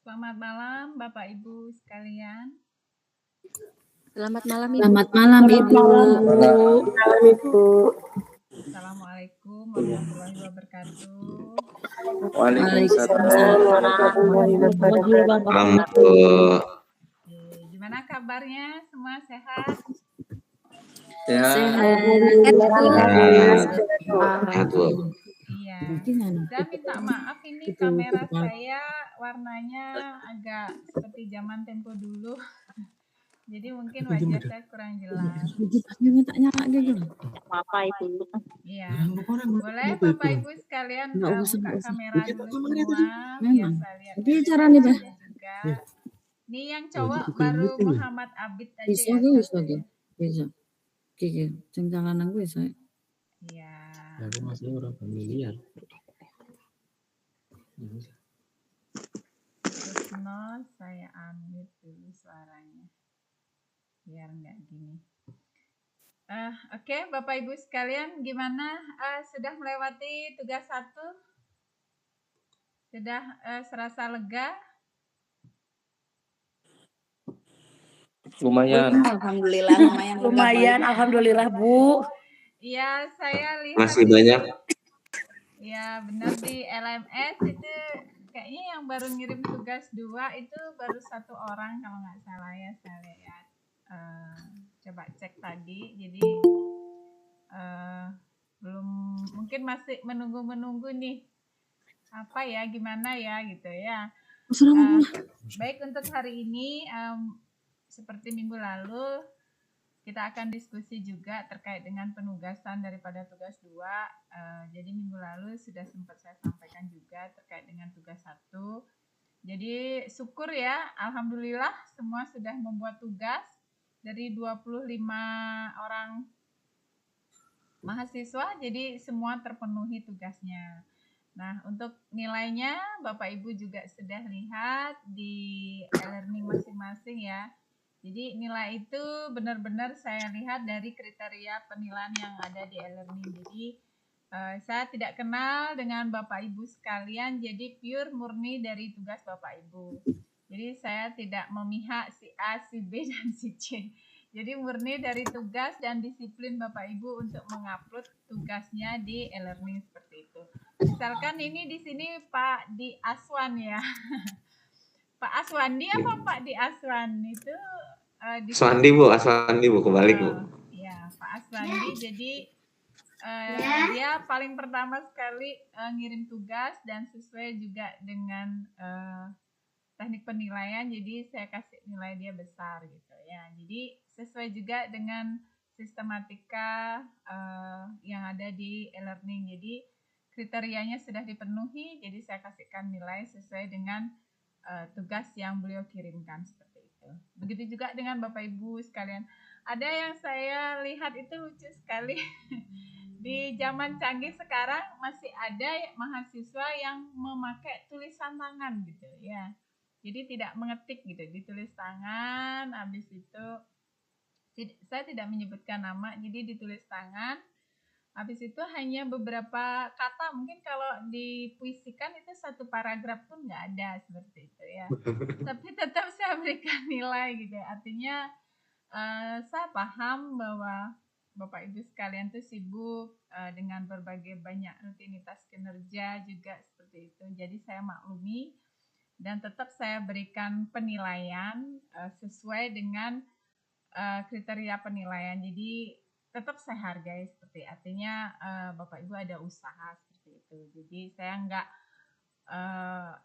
Selamat malam Bapak Ibu sekalian. Selamat malam Ibu. Selamat malam Ibu. Malam Ibu. Assalamualaikum warahmatullahi wabarakatuh. Waalaikumsalam warahmatullahi wabarakatuh. Gimana kabarnya? Semua sehat? Sehat. Iya. Saya minta maaf ini kamera saya warnanya agak seperti zaman tempo dulu. Jadi mungkin wajah saya kurang jelas. Apa Ibu? Iya. Boleh Bapak Ibu sekalian buka kamera dulu semua biar saya lihat Bicara nih, Bah. juga. Ini yang cowok baru Muhammad Abid aja Bisa ya. Bisa. Kiki, sing lanang kuwi saya. Iya. Aku masih orang familiar. Terus saya unmute dulu suaranya. Biar nggak gini. Oke, Bapak Ibu sekalian, gimana? Sudah melewati tugas 1? Sudah serasa lega? Lumayan. Alhamdulillah lumayan. Alhamdulillah Bu. Iya, saya lihat. Masih banyak. Ya, benar di LMS itu kayaknya yang baru ngirim tugas 2 itu baru 1 orang kalau nggak salah ya, saya lihat. Coba cek tadi, jadi belum, mungkin masih menunggu nih apa ya, gimana ya gitu ya. Baik, untuk hari ini seperti minggu lalu kita akan diskusi juga terkait dengan penugasan daripada tugas 2. Jadi minggu lalu sudah sempat saya sampaikan juga terkait dengan tugas 1. Jadi syukur ya, alhamdulillah semua sudah membuat tugas dari 25 orang mahasiswa, jadi semua terpenuhi tugasnya. Nah, untuk nilainya Bapak Ibu juga sudah lihat di e-learning masing-masing ya. Jadi nilai itu benar-benar saya lihat dari kriteria penilaian yang ada di e-learning. Jadi saya tidak kenal dengan Bapak Ibu sekalian, jadi pure murni dari tugas Bapak Ibu. Jadi saya tidak memihak si A, si B, dan si C. Jadi murni dari tugas dan disiplin Bapak Ibu untuk mengupload tugasnya di e-learning seperti itu. Misalkan ini di sini Pak Di Aswan ya. Pak Aswandi apa Pak Di Aswan itu? Aswandi Bu, kebalik Bu. Ya, Pak Aswandi. Jadi dia paling pertama sekali ngirim tugas dan sesuai juga dengan teknik penilaian, jadi saya kasih nilai dia besar gitu ya. Jadi sesuai juga dengan sistematika yang ada di e-learning. Jadi kriterianya sudah dipenuhi, jadi saya kasihkan nilai sesuai dengan tugas yang beliau kirimkan seperti itu. Begitu juga dengan Bapak Ibu sekalian. Ada yang saya lihat itu lucu sekali. Di zaman canggih sekarang masih ada mahasiswa yang memakai tulisan tangan gitu ya. Jadi tidak mengetik gitu, ditulis tangan, habis itu saya tidak menyebutkan nama, jadi ditulis tangan. Habis itu hanya beberapa kata, mungkin kalau dipuisikan itu 1 paragraf pun nggak ada seperti itu ya. Tapi tetap saya berikan nilai gitu. Artinya saya paham bahwa Bapak Ibu sekalian tuh sibuk dengan berbagai banyak rutinitas kinerja juga seperti itu. Jadi saya maklumi dan tetap saya berikan penilaian sesuai dengan kriteria penilaian. Jadi tetap saya hargai seperti, artinya Bapak Ibu ada usaha seperti itu. Jadi saya enggak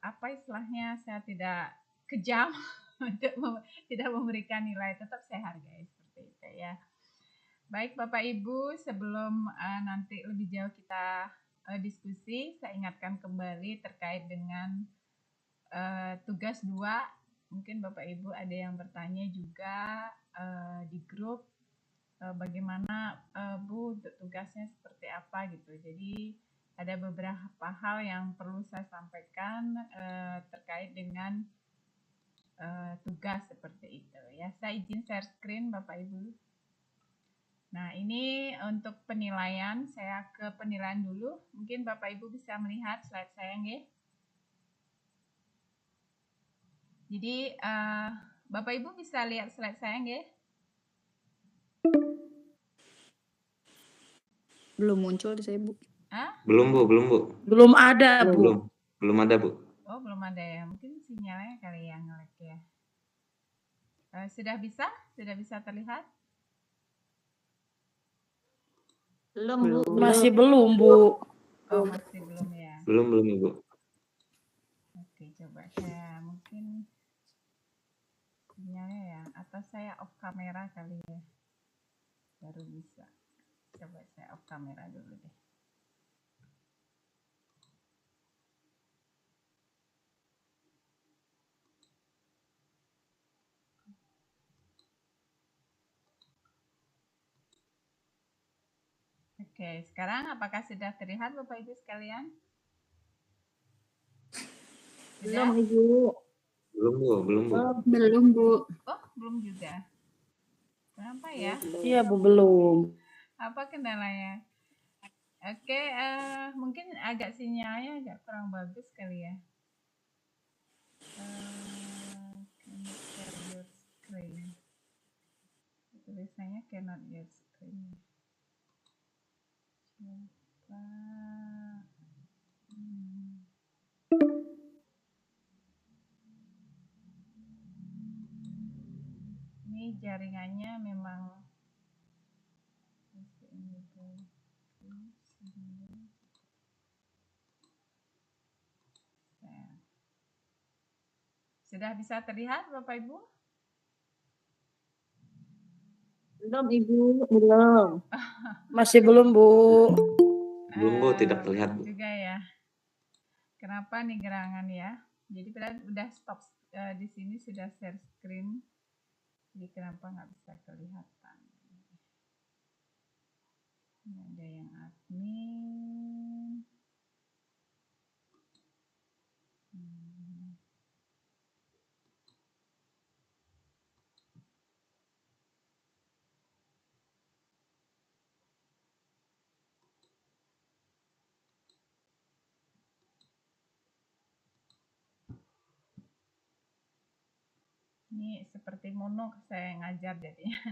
apa istilahnya, saya tidak kejam untuk tidak memberikan nilai, tetap saya hargai seperti itu ya. Baik Bapak Ibu, sebelum nanti lebih jauh kita diskusi, saya ingatkan kembali terkait dengan tugas 2. Mungkin Bapak Ibu ada yang bertanya juga di grup bagaimana Bu untuk tugasnya seperti apa gitu. Jadi ada beberapa hal yang perlu saya sampaikan terkait dengan tugas seperti itu ya. Saya izin share screen Bapak Ibu. Nah, ini untuk penilaian, saya ke penilaian dulu. Mungkin Bapak Ibu bisa melihat slide saya nggih? Jadi Bapak Ibu bisa lihat slide saya nggih? Belum muncul di saya, Bu. Belum Bu, belum Bu. Belum ada, Bu. Belum. Belum ada Bu. Oh, belum ada ya. Mungkin sinyalnya kali yang nge-lag ya. Sudah bisa? Sudah bisa terlihat? Belum, Bu. Masih belum, Bu. Oh, masih belum ya. Belum Ibu. Oke, coba saya mungkin sinyalnya ya. Atau saya off kamera kali ya. Baru bisa. Coba saya off kamera dulu deh. Oke, sekarang apakah sudah terlihat Bapak Ibu sekalian? Belum, Sudah? Ibu. Belum Bu, belum Bu. Belum, Bu. Oh, belum juga. Kenapa ya? Iya, Bu, belum. Apa kendalanya? Oke, mungkin agak sinyalnya agak kurang bagus kali ya. Can you share your screen? Tulisannya cannot your screen. Coba. Ini jaringannya memang sudah bisa terlihat Bapak Ibu? Belum, Ibu. Belum. Masih belum, Bu. Belum Bu, tidak terlihat Bu. Juga ya. Kenapa nih gerangan ya? Jadi udah stop di sini sudah share screen. Jadi kenapa nggak bisa kelihatan? Ini ada yang admin. Ini seperti mono saya ngajar jadinya.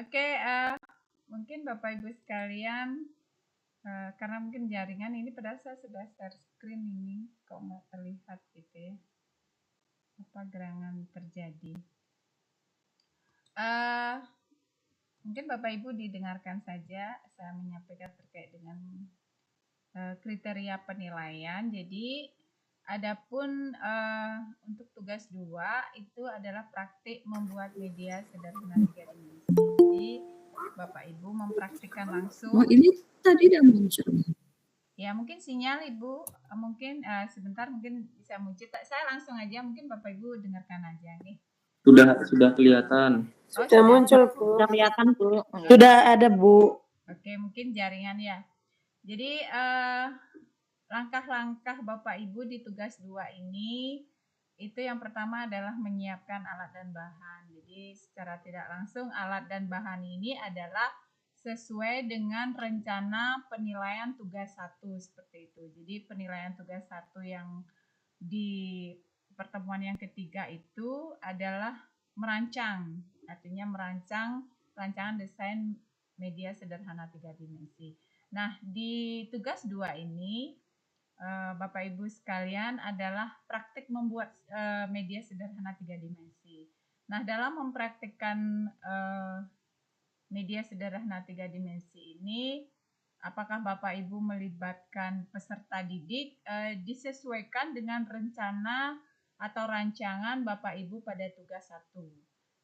Oke, mungkin Bapak Ibu sekalian, karena mungkin jaringan ini padahal saya sudah share screen ini, kok nggak terlihat gitu ya. Apa gerangan terjadi? Mungkin Bapak Ibu didengarkan saja saya menyampaikan terkait dengan kriteria penilaian. Jadi adapun untuk tugas 2 itu adalah praktik membuat media sederhana 3 dimensi. Jadi Bapak Ibu mempraktikkan langsung. Oh, ini tadi udah muncul. Ya, mungkin sinyal Ibu mungkin sebentar mungkin bisa muncul. Saya langsung aja, mungkin Bapak Ibu dengarkan aja nih. Sudah kelihatan. Sudah muncul, Bu. Sudah kelihatan, Bu. Sudah ada, Bu. Oke, mungkin jaringan ya. Jadi langkah-langkah Bapak Ibu di tugas 2 ini itu yang pertama adalah menyiapkan alat dan bahan. Jadi secara tidak langsung alat dan bahan ini adalah sesuai dengan rencana penilaian tugas 1 seperti itu. Jadi penilaian tugas 1 yang di pertemuan yang ketiga itu adalah merancang, artinya merancang rancangan desain media sederhana 3 dimensi. Nah, di tugas 2 ini Bapak Ibu sekalian adalah praktik membuat media sederhana 3 dimensi. Nah, dalam mempraktikkan media sederhana 3 dimensi ini, apakah Bapak Ibu melibatkan peserta didik disesuaikan dengan rencana atau rancangan Bapak Ibu pada tugas 1.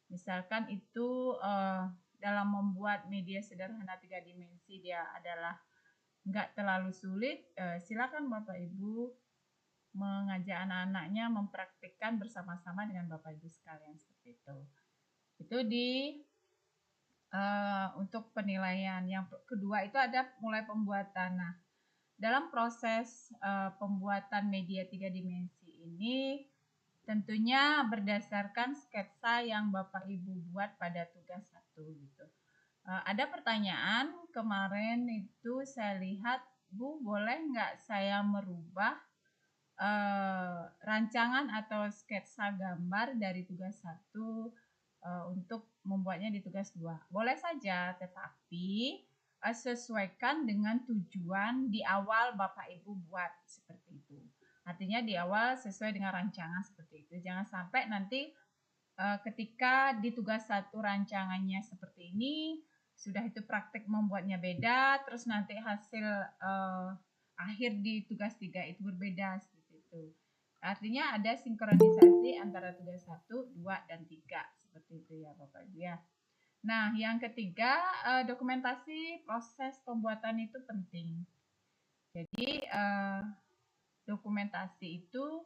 Misalkan itu dalam membuat media sederhana 3 dimensi dia adalah nggak terlalu sulit, silakan Bapak Ibu mengajak anak-anaknya mempraktikkan bersama-sama dengan Bapak Ibu sekalian seperti itu. Itu untuk penilaian. Yang kedua itu ada mulai pembuatan. Nah, dalam proses pembuatan media 3 dimensi ini tentunya berdasarkan sketsa yang Bapak Ibu buat pada tugas 1 gitu. Ada pertanyaan kemarin itu saya lihat, Bu, boleh nggak saya merubah rancangan atau sketsa gambar dari tugas 1 untuk membuatnya di tugas 2. Boleh saja, tetapi sesuaikan dengan tujuan di awal Bapak Ibu buat seperti itu. Artinya di awal sesuai dengan rancangan seperti itu. Jangan sampai nanti ketika di tugas 1 rancangannya seperti ini, sudah itu praktik membuatnya beda, terus nanti hasil akhir di tugas 3 itu berbeda seperti itu. Artinya ada sinkronisasi antara tugas 1, 2, dan 3 seperti itu ya Bapak Ibu ya. Nah, yang ketiga, dokumentasi proses pembuatan itu penting. Jadi dokumentasi itu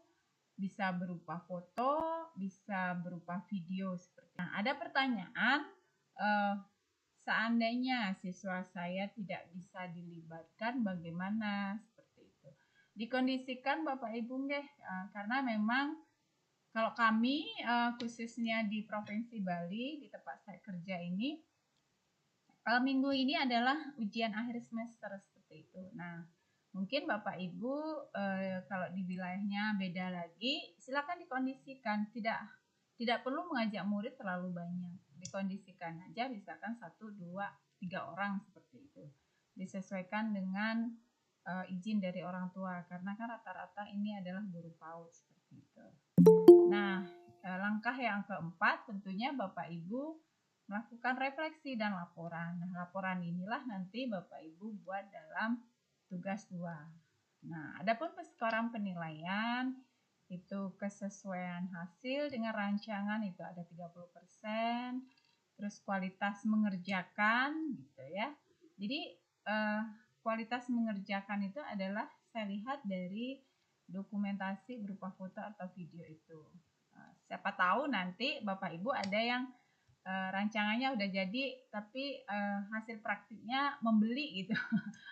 bisa berupa foto, bisa berupa video seperti. Nah, ada pertanyaan, seandainya siswa saya tidak bisa dilibatkan, bagaimana seperti itu? Dikondisikan Bapak Ibu nggih, karena memang kalau kami khususnya di Provinsi Bali di tempat saya kerja ini, minggu ini adalah ujian akhir semester seperti itu. Nah, mungkin Bapak Ibu kalau di wilayahnya beda lagi, silakan dikondisikan. Tidak perlu mengajak murid terlalu banyak. Dikondisikan aja misalkan 1, 2, 3 orang seperti itu. Disesuaikan dengan izin dari orang tua karena kan rata-rata ini adalah guru PAUD seperti itu. Nah, langkah yang keempat tentunya Bapak Ibu melakukan refleksi dan laporan. Nah, laporan inilah nanti Bapak Ibu buat dalam tugas 2. Nah, adapun persekoran penilaian itu kesesuaian hasil dengan rancangan itu ada 30%, terus kualitas mengerjakan gitu ya. Jadi kualitas mengerjakan itu adalah saya lihat dari dokumentasi berupa foto atau video itu. Siapa tahu nanti Bapak Ibu ada yang rancangannya udah jadi tapi hasil praktiknya membeli gitu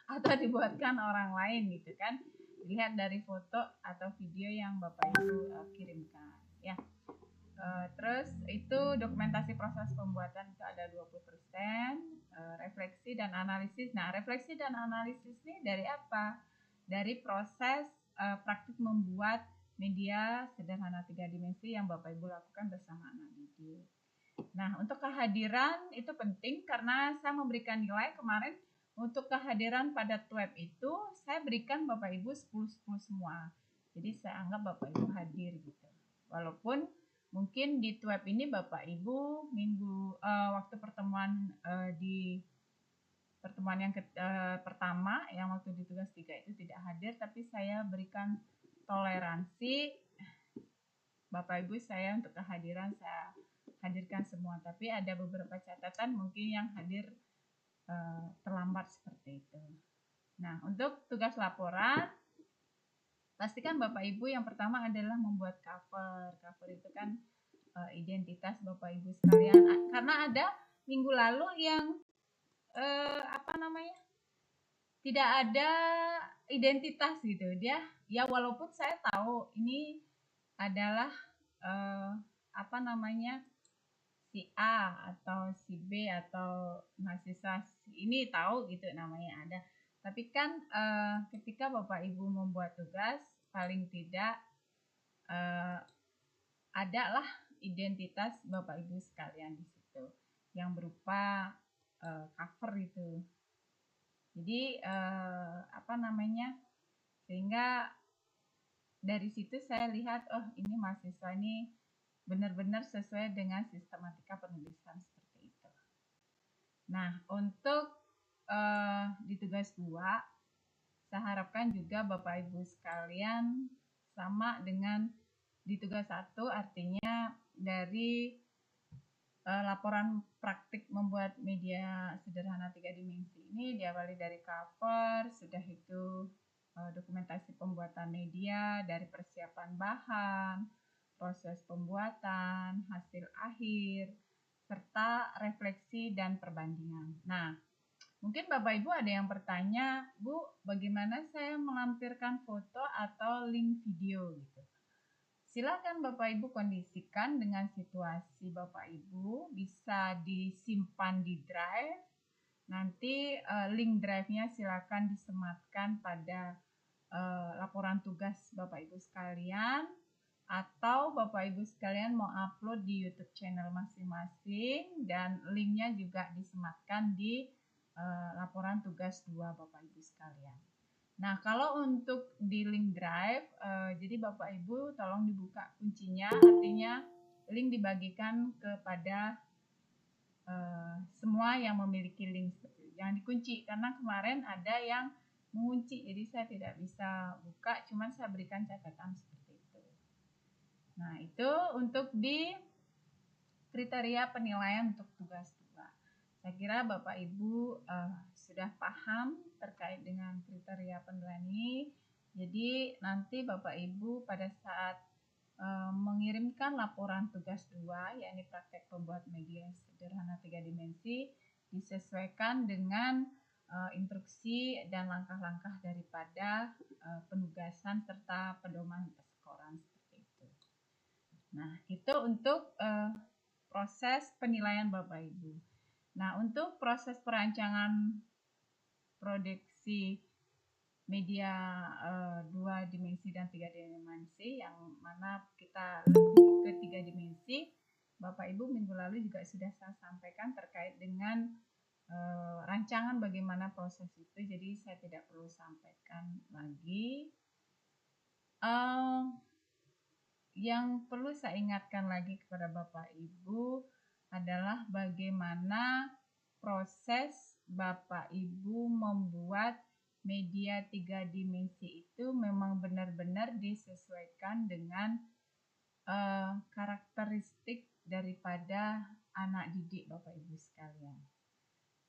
atau dibuatkan orang lain gitu kan, lihat dari foto atau video yang Bapak Ibu kirimkan ya. Terus itu dokumentasi proses pembuatan itu ada 20%, refleksi dan analisis. Nah, refleksi dan analisis ini dari apa? Dari proses praktik membuat media sederhana 3 dimensi yang Bapak Ibu lakukan bersama anak didik. Nah, untuk kehadiran itu penting karena saya memberikan nilai kemarin untuk kehadiran pada web itu saya berikan Bapak Ibu 10-10 semua. Jadi saya anggap Bapak Ibu hadir gitu. Walaupun mungkin di web ini Bapak Ibu waktu pertemuan di pertemuan yang pertama yang waktu di tugas 3 itu tidak hadir, tapi saya berikan toleransi Bapak Ibu saya untuk kehadiran saya hadirkan semua, tapi ada beberapa catatan mungkin yang hadir terlambat seperti itu. Nah, untuk tugas laporan, pastikan Bapak Ibu yang pertama adalah membuat cover. Cover itu kan identitas Bapak Ibu sekalian. Karena ada minggu lalu yang tidak ada identitas gitu. Dia ya walaupun saya tahu ini adalah si A atau si B atau mahasiswa ini tahu gitu namanya ada. Tapi kan ketika Bapak Ibu membuat tugas paling tidak adalah identitas Bapak Ibu sekalian di situ yang berupa cover itu. Jadi sehingga dari situ saya lihat ini mahasiswa ini benar-benar sesuai dengan sistematika penulisan seperti itu. Nah, untuk di tugas 2, saya harapkan juga Bapak Ibu sekalian sama dengan di tugas 1, artinya dari laporan praktik membuat media sederhana 3 dimensi ini diawali dari cover, sudah itu dokumentasi pembuatan media dari persiapan bahan, proses pembuatan, hasil akhir, serta refleksi dan perbandingan. Nah, mungkin Bapak Ibu ada yang bertanya, Bu, bagaimana saya melampirkan foto atau link video gitu? Silakan Bapak Ibu kondisikan dengan situasi Bapak Ibu, bisa disimpan di drive. Nanti link drive-nya silakan disematkan pada laporan tugas Bapak Ibu sekalian, atau Bapak Ibu sekalian mau upload di YouTube channel masing-masing, dan linknya juga disematkan di laporan tugas 2 Bapak Ibu sekalian. Nah, kalau untuk di link drive, jadi Bapak Ibu tolong dibuka kuncinya, artinya link dibagikan kepada semua yang memiliki link. Jangan dikunci, karena kemarin ada yang mengunci, jadi saya tidak bisa buka, cuman saya berikan catatan seperti itu. Nah, itu untuk di kriteria penilaian untuk tugas 2. Saya kira Bapak Ibu sudah paham terkait dengan kriteria penilaian ini. Jadi nanti Bapak Ibu pada saat mengirimkan laporan tugas 2, yakni praktek pembuat media sederhana 3 dimensi, disesuaikan dengan instruksi dan langkah-langkah daripada penugasan serta pedoman persekoran seperti itu. Nah, itu untuk proses penilaian Bapak Ibu. Nah, untuk proses perancangan produksi media 2 dimensi dan 3 dimensi, yang mana kita lebih ke 3 dimensi, Bapak Ibu minggu lalu juga sudah saya sampaikan terkait dengan rancangan bagaimana proses itu, jadi saya tidak perlu sampaikan lagi. Yang perlu saya ingatkan lagi kepada Bapak Ibu adalah bagaimana proses Bapak Ibu membuat media 3 dimensi itu memang benar-benar disesuaikan dengan karakteristik daripada anak didik Bapak Ibu sekalian.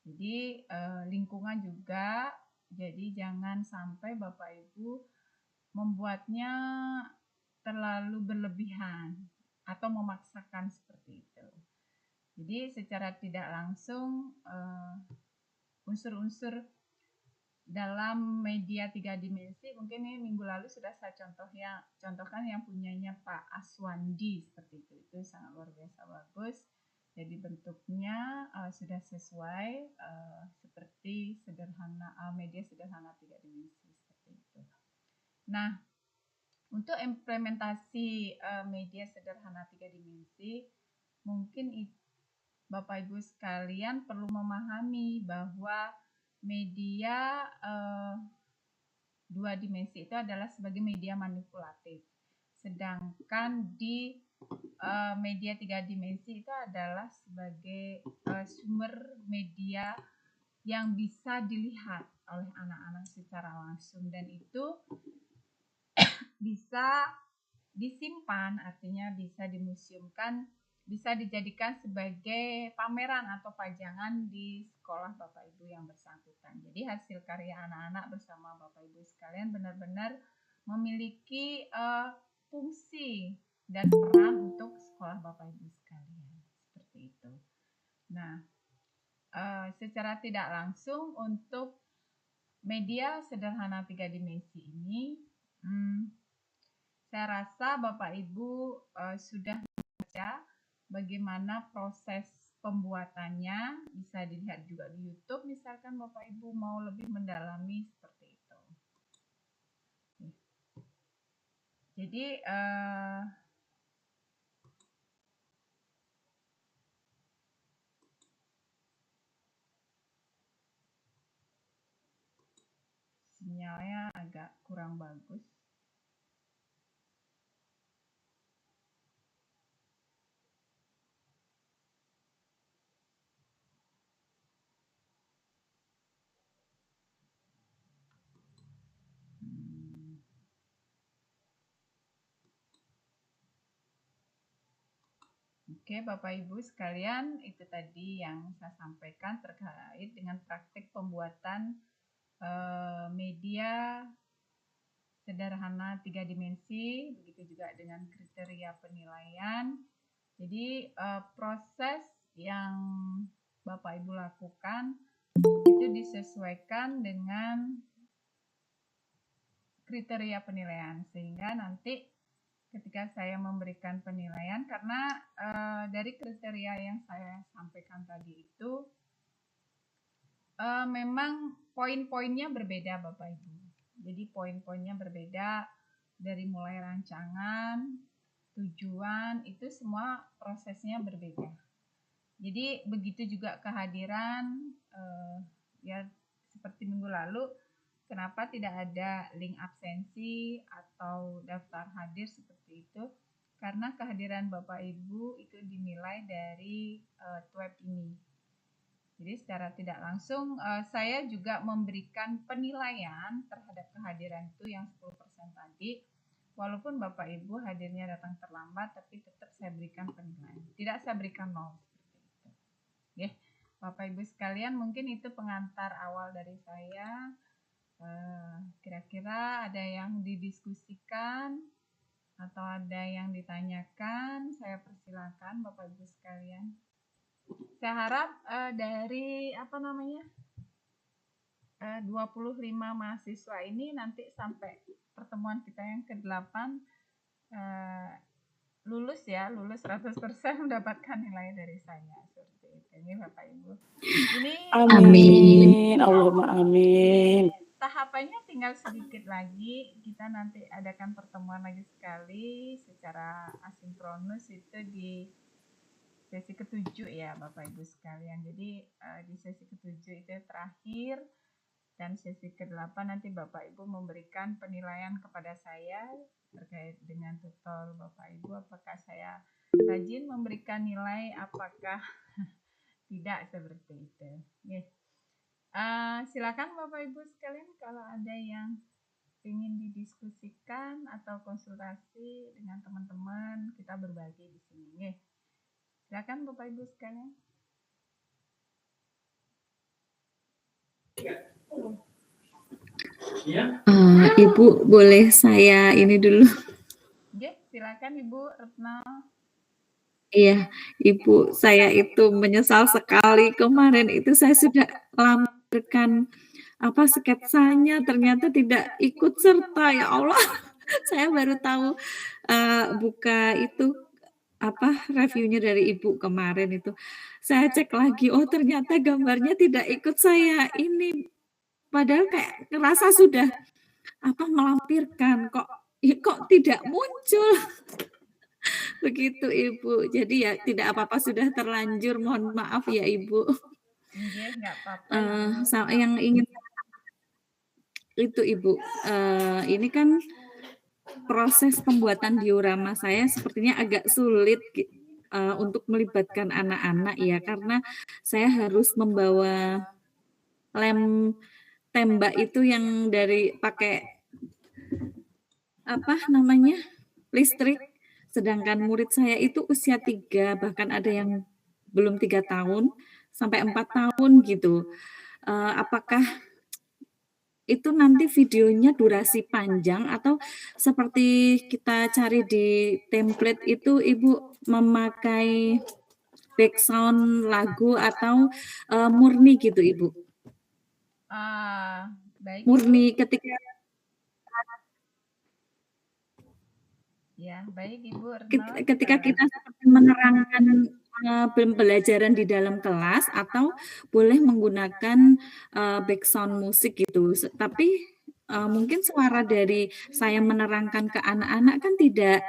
Jadi lingkungan juga, jadi jangan sampai Bapak Ibu membuatnya terlalu berlebihan atau memaksakan seperti itu. Jadi secara tidak langsung unsur-unsur dalam media 3 dimensi, mungkin ini minggu lalu sudah saya contohkan yang punyanya Pak Aswandi seperti itu. Itu sangat luar biasa bagus. Jadi bentuknya sudah sesuai seperti media sederhana 3 dimensi seperti itu. Nah, untuk implementasi media sederhana 3 dimensi, mungkin Bapak Ibu sekalian perlu memahami bahwa media 2 dimensi itu adalah sebagai media manipulatif. Sedangkan di media 3 dimensi itu adalah sebagai sumber media yang bisa dilihat oleh anak-anak secara langsung, dan itu bisa disimpan, artinya bisa dimuseumkan, bisa dijadikan sebagai pameran atau pajangan di sekolah Bapak Ibu yang bersangkutan. Jadi hasil karya anak-anak bersama Bapak Ibu sekalian benar-benar memiliki fungsi dan peran untuk sekolah Bapak Ibu sekalian. Seperti itu. Nah, secara tidak langsung untuk media sederhana 3 dimensi ini, saya rasa Bapak Ibu sudah membaca bagaimana proses pembuatannya, bisa dilihat juga di YouTube, misalkan Bapak Ibu mau lebih mendalami seperti itu. Jadi sinyalnya agak kurang bagus. Oke, Bapak Ibu sekalian, itu tadi yang saya sampaikan terkait dengan praktik pembuatan media sederhana 3 dimensi, begitu juga dengan kriteria penilaian. Jadi proses yang Bapak Ibu lakukan itu disesuaikan dengan kriteria penilaian, sehingga nanti ketika saya memberikan penilaian, karena dari kriteria yang saya sampaikan tadi itu memang poin-poinnya berbeda Bapak Ibu. Jadi poin-poinnya berbeda dari mulai rancangan, tujuan, itu semua prosesnya berbeda. Jadi begitu juga kehadiran, ya seperti minggu lalu, kenapa tidak ada link absensi atau daftar hadir seperti itu? Karena kehadiran Bapak Ibu itu dinilai dari web ini. Jadi secara tidak langsung saya juga memberikan penilaian terhadap kehadiran itu yang 10% tadi. Walaupun Bapak Ibu hadirnya datang terlambat, tapi tetap saya berikan penilaian. Tidak saya berikan 0 seperti itu. Oke, Bapak Ibu sekalian, mungkin itu pengantar awal dari saya. Kira-kira ada yang didiskusikan atau ada yang ditanyakan, saya persilakan Bapak Ibu sekalian. Saya harap dari 25 mahasiswa ini nanti sampai pertemuan kita yang ke-8 lulus 100% mendapatkan nilai dari saya seperti itu. Ini Bapak Ibu. Ini Amin. Allahumma amin. tahapannya tinggal sedikit lagi. Kita nanti adakan pertemuan lagi sekali secara asinkronus itu di sesi ke-7 ya Bapak Ibu sekalian. Jadi di sesi ke-7 itu terakhir, dan sesi ke-8 nanti Bapak Ibu memberikan penilaian kepada saya terkait dengan tutor Bapak Ibu, apakah saya rajin memberikan nilai, apakah tidak seperti itu. Silakan Bapak Ibu sekalian kalau ada yang ingin didiskusikan atau konsultasi dengan teman-teman, kita berbagi di sini. Silakan Bapak Ibu sekalian. Ibu boleh saya ini dulu. Oke, silakan Ibu Retno. Iya, Ibu, saya itu menyesal sekali kemarin itu saya sudah lampirkan sketsanya, ternyata tidak ikut serta, ya Allah. Saya baru tahu buka itu reviewnya dari Ibu kemarin itu. Saya cek lagi, oh ternyata gambarnya tidak ikut saya ini. Padahal kayak ngerasa sudah melampirkan kok tidak muncul. Begitu Ibu. Jadi ya tidak apa-apa, sudah terlanjur. Mohon maaf ya Ibu. Enggak apa-apa. Yang ingin itu Ibu, ini kan proses pembuatan diorama saya sepertinya agak sulit untuk melibatkan anak-anak ya, karena saya harus membawa lem tembak itu yang dari pakai listrik, sedangkan murid saya itu usia 3, bahkan ada yang belum 3 tahun sampai 4 tahun gitu. Apakah itu nanti videonya durasi panjang atau seperti kita cari di template itu Ibu memakai background lagu atau murni gitu Ibu? Baik. Murni ketika ya, baik Ibu Retno. Ketika kita seperti menerangkan pembelajaran di dalam kelas atau boleh menggunakan background musik gitu. Tapi mungkin suara dari saya menerangkan ke anak-anak kan tidak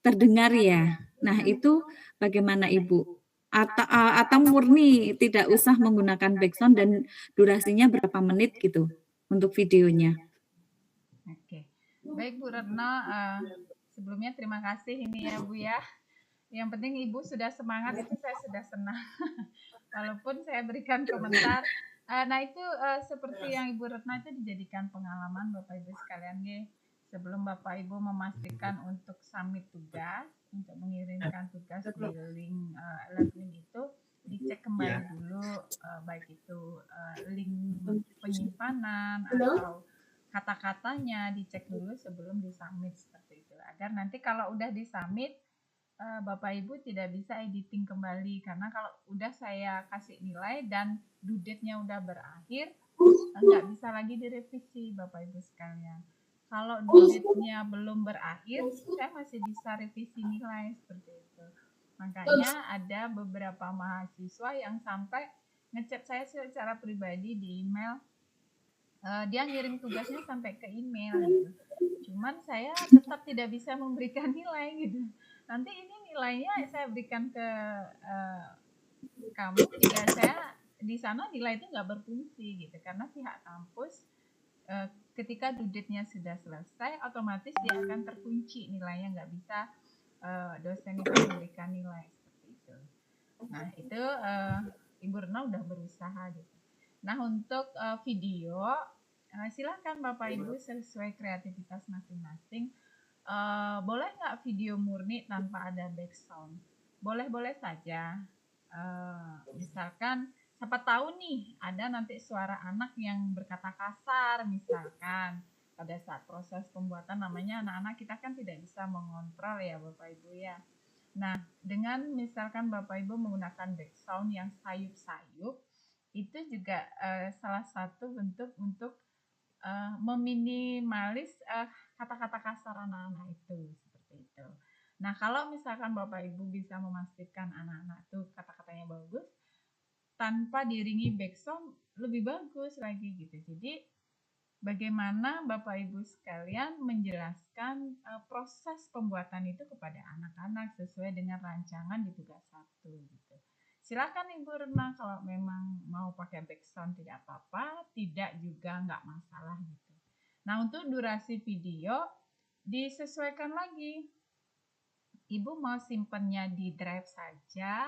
terdengar ya. Nah, itu bagaimana Ibu? Atau murni tidak usah menggunakan background dan durasinya berapa menit gitu untuk videonya? Oke. Baik Bu Retno, sebelumnya terima kasih ini ya Bu ya. Yang penting Ibu sudah semangat, itu saya sudah senang. Walaupun saya berikan komentar. Nah itu seperti yang Ibu Retno itu dijadikan pengalaman Bapak Ibu sekalian ya. Sebelum Bapak Ibu memastikan untuk submit tugas, untuk mengirimkan tugas di link itu, dicek kembali dulu baik itu link penyimpanan atau kata-katanya, dicek dulu sebelum disubmit seperti itu. Agar nanti kalau udah disubmit, Bapak Ibu tidak bisa editing kembali, karena kalau udah saya kasih nilai dan due date-nya udah berakhir, nggak bisa lagi direvisi Bapak Ibu sekalian. Kalau due date-nya belum berakhir, saya masih bisa revisi nilai seperti itu. Makanya ada beberapa mahasiswa yang sampai ngechat saya secara pribadi di email, dia ngirim tugasnya sampai ke email gitu. Cuman saya tetap tidak bisa memberikan nilai gitu. Nanti ini nilainya saya berikan ke kamu jika saya di sana nilai itu nggak berfungsi gitu, karena pihak kampus ketika due date-nya sudah selesai otomatis dia akan terkunci nilainya, nggak bisa dosen itu memberikan nilai seperti itu. Nah itu Ibu Rena udah berusaha gitu. Nah untuk video silahkan Bapak Ibu sesuai kreativitas masing-masing. Boleh nggak video murni tanpa ada background? Boleh-boleh saja. Misalkan siapa tahu nih ada nanti suara anak yang berkata kasar misalkan pada saat proses pembuatan, namanya anak-anak kita kan tidak bisa mengontrol ya Bapak Ibu ya. Nah dengan misalkan Bapak Ibu menggunakan background yang sayup-sayup, itu juga salah satu bentuk untuk meminimalis kata-kata kasar anak-anak itu seperti itu. Nah kalau misalkan Bapak Ibu bisa memastikan anak-anak tuh kata-katanya bagus tanpa diiringi background, lebih bagus lagi gitu. Jadi bagaimana Bapak Ibu sekalian menjelaskan proses pembuatan itu kepada anak-anak sesuai dengan rancangan di tugas 1 gitu. Silakan Ibu Rena kalau memang mau pakai background tidak apa-apa, tidak juga nggak masalah gitu. Nah untuk durasi video disesuaikan lagi. Ibu mau simpennya di drive saja,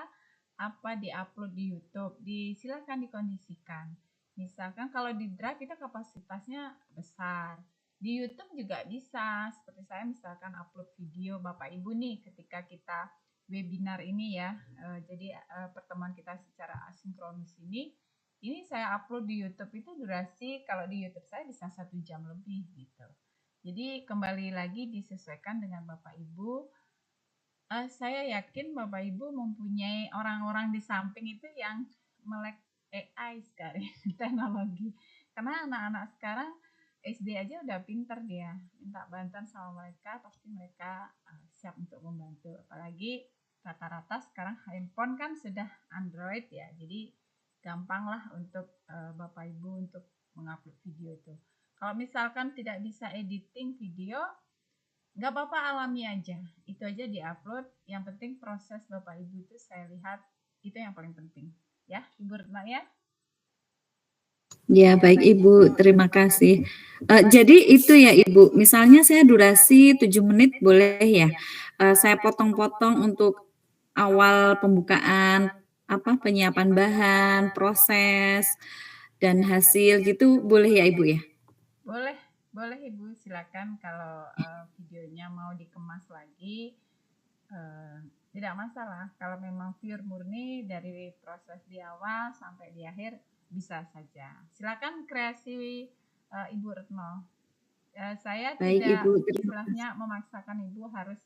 apa diupload di YouTube, silakan dikondisikan. Misalkan kalau di drive itu kapasitasnya besar. Di YouTube juga bisa. Seperti saya misalkan upload video Bapak Ibu nih ketika kita webinar ini ya. Jadi pertemuan kita secara asinkronus ini saya upload di YouTube itu durasi kalau di YouTube saya bisa 1 jam lebih gitu. Jadi kembali lagi disesuaikan dengan Bapak Ibu. Saya yakin Bapak Ibu mempunyai orang-orang di samping itu yang melek AI sekali, teknologi. Karena anak-anak sekarang SD aja udah pinter dia. Minta bantuan sama mereka, pasti mereka siap untuk membantu. Apalagi rata-rata sekarang handphone kan sudah Android ya. Jadi gampang lah untuk Bapak Ibu untuk mengupload video itu. Kalau misalkan tidak bisa editing video, nggak apa-apa, alami aja. Itu aja diupload. Yang penting proses Bapak Ibu itu saya lihat itu yang paling penting. Ya, Ibu Retna ya. Ya, baik Ibu, terima kasih. Jadi itu ya Ibu, misalnya saya durasi 7 menit boleh ya. Saya potong-potong untuk awal pembukaan, penyiapan bahan, proses, dan hasil gitu boleh ya Ibu ya? Boleh, boleh Ibu, silakan kalau videonya mau dikemas lagi tidak masalah. Kalau memang pure murni dari proses di awal sampai di akhir bisa saja. Silakan kreasi Ibu Retno. Saya Baik, tidak Ibu, istilahnya memaksakan Ibu harus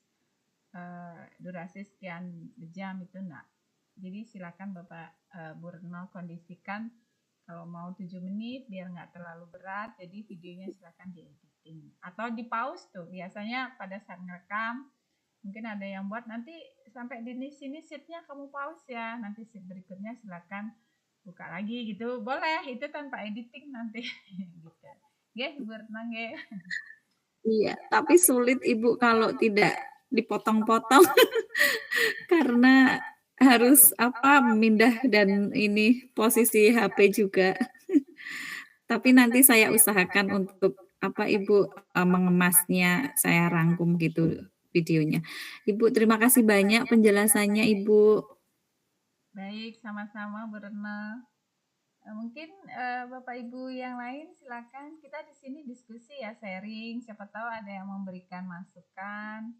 durasi sekian jam itu enggak. Jadi silakan Bapak Bu Retno kondisikan kalau mau 7 menit biar nggak terlalu berat, jadi videonya silakan di-editing atau di pause tuh. Biasanya pada saat ngerekam mungkin ada yang buat nanti sampai di sini sheetnya kamu pause ya, nanti sheet berikutnya silakan buka lagi gitu. Boleh, itu tanpa editing nanti gitu. Nggih, Ibu Retno nggih. Iya, tapi sulit Ibu kalau tidak dipotong-potong karena harus mindah dan ini posisi HP juga. Tapi nanti saya usahakan untuk Ibu mengemasnya, saya rangkum gitu videonya. Ibu terima kasih banyak penjelasannya Ibu. Baik, sama-sama Bu Retno. Mungkin Bapak Ibu yang lain silakan, kita di sini diskusi ya, sharing, siapa tahu ada yang memberikan masukan.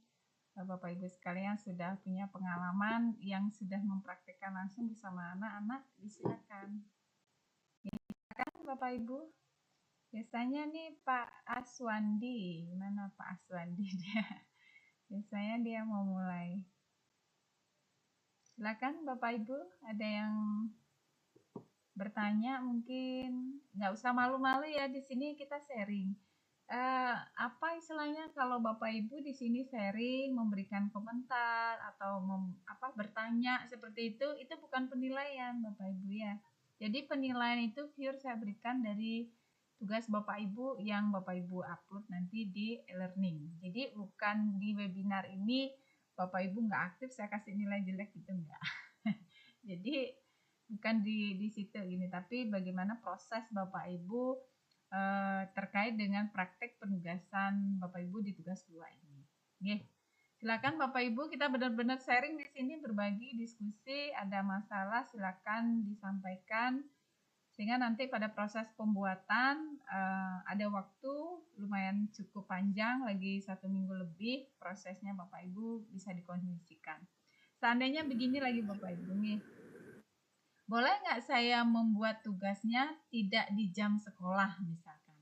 Bapak Ibu sekalian sudah punya pengalaman yang sudah mempraktikkan langsung bersama anak-anak, silakan. Silakan Bapak Ibu. Biasanya nih Pak Aswandi, mana Pak Aswandi dia? Biasanya dia mau mulai. Silakan Bapak Ibu, ada yang bertanya mungkin, nggak usah malu-malu ya, di sini kita sharing. Apa istilahnya kalau Bapak Ibu di sini sharing, memberikan komentar atau bertanya seperti itu bukan penilaian Bapak Ibu ya. Jadi penilaian itu pure saya berikan dari tugas Bapak Ibu yang Bapak Ibu upload nanti di e-learning. Jadi bukan di webinar ini Bapak Ibu nggak aktif saya kasih nilai jelek gitu enggak. Jadi bukan di situ gini, tapi bagaimana proses Bapak Ibu terkait dengan praktek penugasan Bapak Ibu di tugas 2 ini. Oke. Silakan Bapak Ibu, kita benar-benar sharing di sini, berbagi, diskusi, ada masalah silakan disampaikan sehingga nanti pada proses pembuatan ada waktu lumayan cukup panjang, lagi 1 minggu lebih prosesnya Bapak Ibu bisa dikondisikan. Seandainya begini lagi Bapak Ibu nih, boleh nggak saya membuat tugasnya tidak di jam sekolah misalkan?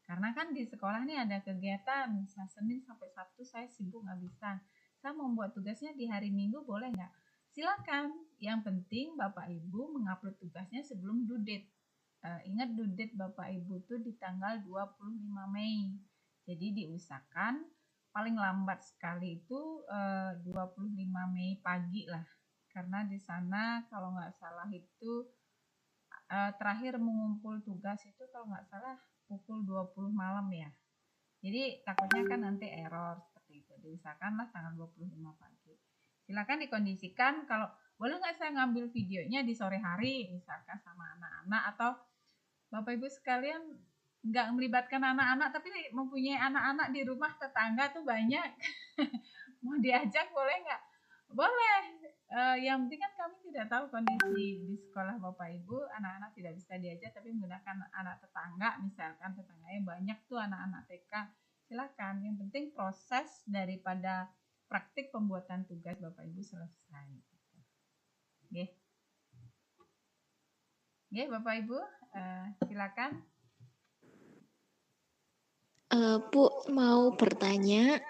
Karena kan di sekolah nih ada kegiatan, misal Senin sampai Sabtu saya sibuk nggak bisa. Saya membuat tugasnya di hari Minggu boleh nggak? Silakan. Yang penting Bapak Ibu mengupload tugasnya sebelum due date. Ingat due date Bapak Ibu tuh di tanggal 25 Mei. Jadi diusahakan paling lambat sekali itu 25 Mei pagi lah. Karena di sana kalau nggak salah itu terakhir mengumpul tugas itu kalau nggak salah pukul 20 malam ya. Jadi takutnya kan nanti error seperti itu. Diusahakanlah tanggal 25 pagi. Silakan dikondisikan kalau boleh nggak saya ngambil videonya di sore hari misalkan sama anak-anak, atau Bapak Ibu sekalian nggak melibatkan anak-anak tapi mempunyai anak-anak di rumah tetangga tuh banyak. Mau diajak boleh nggak? Boleh. Yang penting kan kami tidak tahu kondisi di sekolah Bapak Ibu, anak-anak tidak bisa diajak tapi menggunakan anak tetangga, misalkan tetangganya banyak tuh anak-anak TK, silakan. Yang penting proses daripada praktik pembuatan tugas Bapak Ibu selesai. Oke. Oke, Bapak Ibu, silakan. Bu, mau bertanya.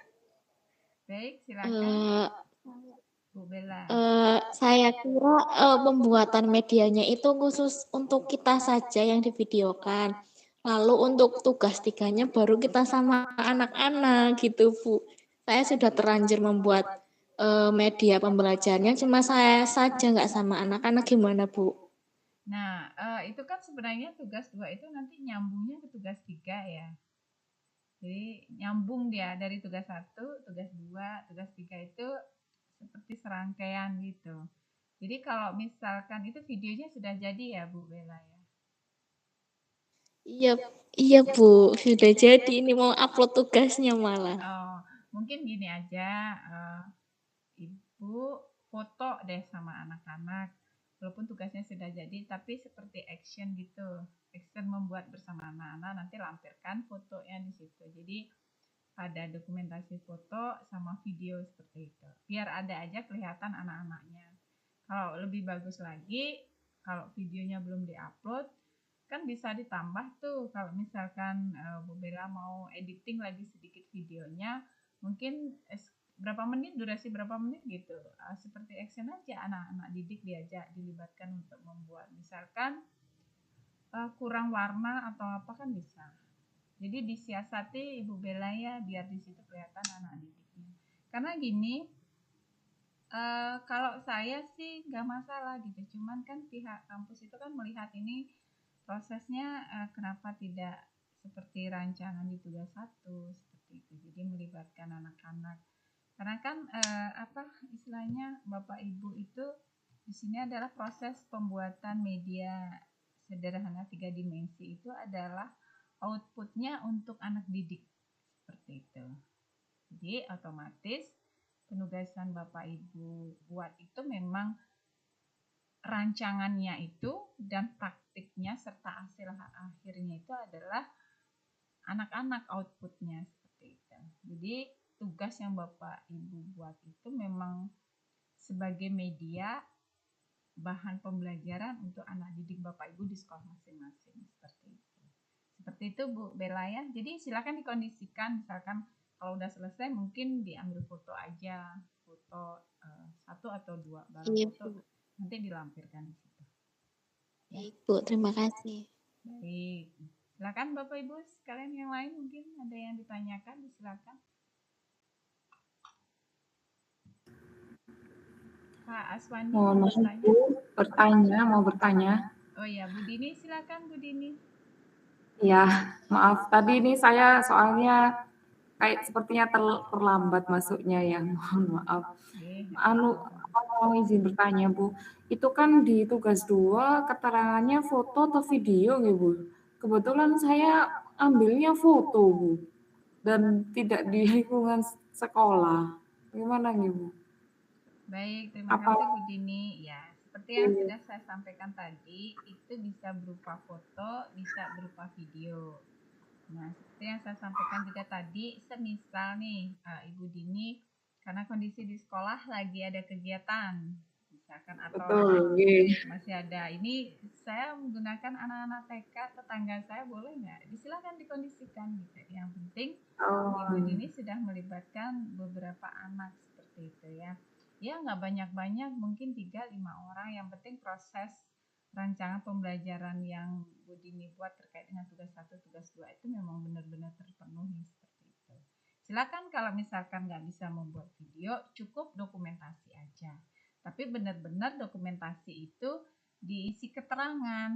Baik, silakan. Bu Bella. Saya kira pembuatan medianya itu khusus untuk kita saja yang divideokan. Lalu untuk tugas 3-nya baru kita sama anak-anak gitu, Bu. Saya sudah terlanjur membuat media pembelajarannya, cuma saya saja nggak sama anak-anak, gimana, Bu? Nah, itu kan sebenarnya tugas 2 itu nanti nyambungnya ke tugas 3 ya. Jadi nyambung dia dari tugas 1, tugas 2, tugas 3 itu seperti serangkaian gitu. Jadi kalau misalkan itu videonya sudah jadi ya Bu Bella ya? Iya Bu, sudah jadi, ini mau upload tugasnya malah. Oh, mungkin gini aja, Ibu foto deh sama anak-anak. Walaupun tugasnya sudah jadi, tapi seperti action gitu. Action membuat bersama anak-anak, nanti lampirkan fotonya di situ. Jadi ada dokumentasi foto sama video seperti itu. Biar ada aja kelihatan anak-anaknya. Kalau lebih bagus lagi, kalau videonya belum diupload, kan bisa ditambah tuh. Kalau misalkan Bu Bella mau editing lagi sedikit videonya, mungkin berapa menit, durasi berapa menit gitu. Seperti action aja, anak-anak didik diajak dilibatkan untuk membuat. Misalkan kurang warna atau apa kan bisa. Jadi disiasati Ibu Bella ya, biar di situ kelihatan anak didiknya. Karena gini, kalau saya sih nggak masalah gitu. Cuman kan pihak kampus itu kan melihat ini prosesnya kenapa tidak seperti rancangan di tugas 1 seperti itu. Jadi melibatkan anak-anak. Karena kan apa istilahnya Bapak Ibu itu di sini adalah proses pembuatan media sederhana 3 dimensi itu adalah outputnya untuk anak didik seperti itu. Jadi otomatis penugasan Bapak Ibu buat itu memang rancangannya itu dan praktiknya serta hasil akhirnya itu adalah anak-anak outputnya seperti itu. Jadi tugas yang Bapak Ibu buat itu memang sebagai media bahan pembelajaran untuk anak didik Bapak Ibu di sekolah masing-masing seperti itu. Seperti itu Bu Bella ya. Jadi silakan dikondisikan, misalkan kalau udah selesai mungkin diambil foto aja, foto 1 atau 2 baru foto nanti dilampirkan di situ. Baik Bu, terima kasih. Baik. Silakan Bapak Ibu sekalian yang lain mungkin ada yang ditanyakan, silakan. Pak Aswani mau bertanya. Mau bertanya. Oh ya, Bu Dini silakan Bu Dini. Ya, maaf tadi ini saya soalnya kayak sepertinya terlambat masuknya ya, mohon maaf. Anu, mau izin bertanya Bu, itu kan di tugas 2 keterangannya foto atau video ya Bu? Kebetulan saya ambilnya foto Bu, dan tidak di lingkungan sekolah. Gimana nih Bu? Baik, terima Apa kasih Bu Dini. Ya, seperti yang sudah saya sampaikan tadi, itu bisa berupa foto, bisa berupa video. Nah, seperti yang saya sampaikan juga tadi, semisal nih Ibu Dini, karena kondisi di sekolah lagi ada kegiatan, misalkan atau betul, nggih. masih ada. Ini saya menggunakan anak-anak TK tetangga saya, boleh nggak? Silakan dikondisikan gitu. Yang penting Ibu Oh, Dini sudah melibatkan beberapa anak seperti itu ya. Ya nggak banyak-banyak, mungkin 3-5 orang. Yang penting proses rancangan pembelajaran yang Bu Dini buat terkait dengan tugas 1, tugas 2 itu memang benar-benar terpenuhi seperti itu. Silakan kalau misalkan nggak bisa membuat video, cukup dokumentasi aja. Tapi benar-benar dokumentasi itu diisi keterangan.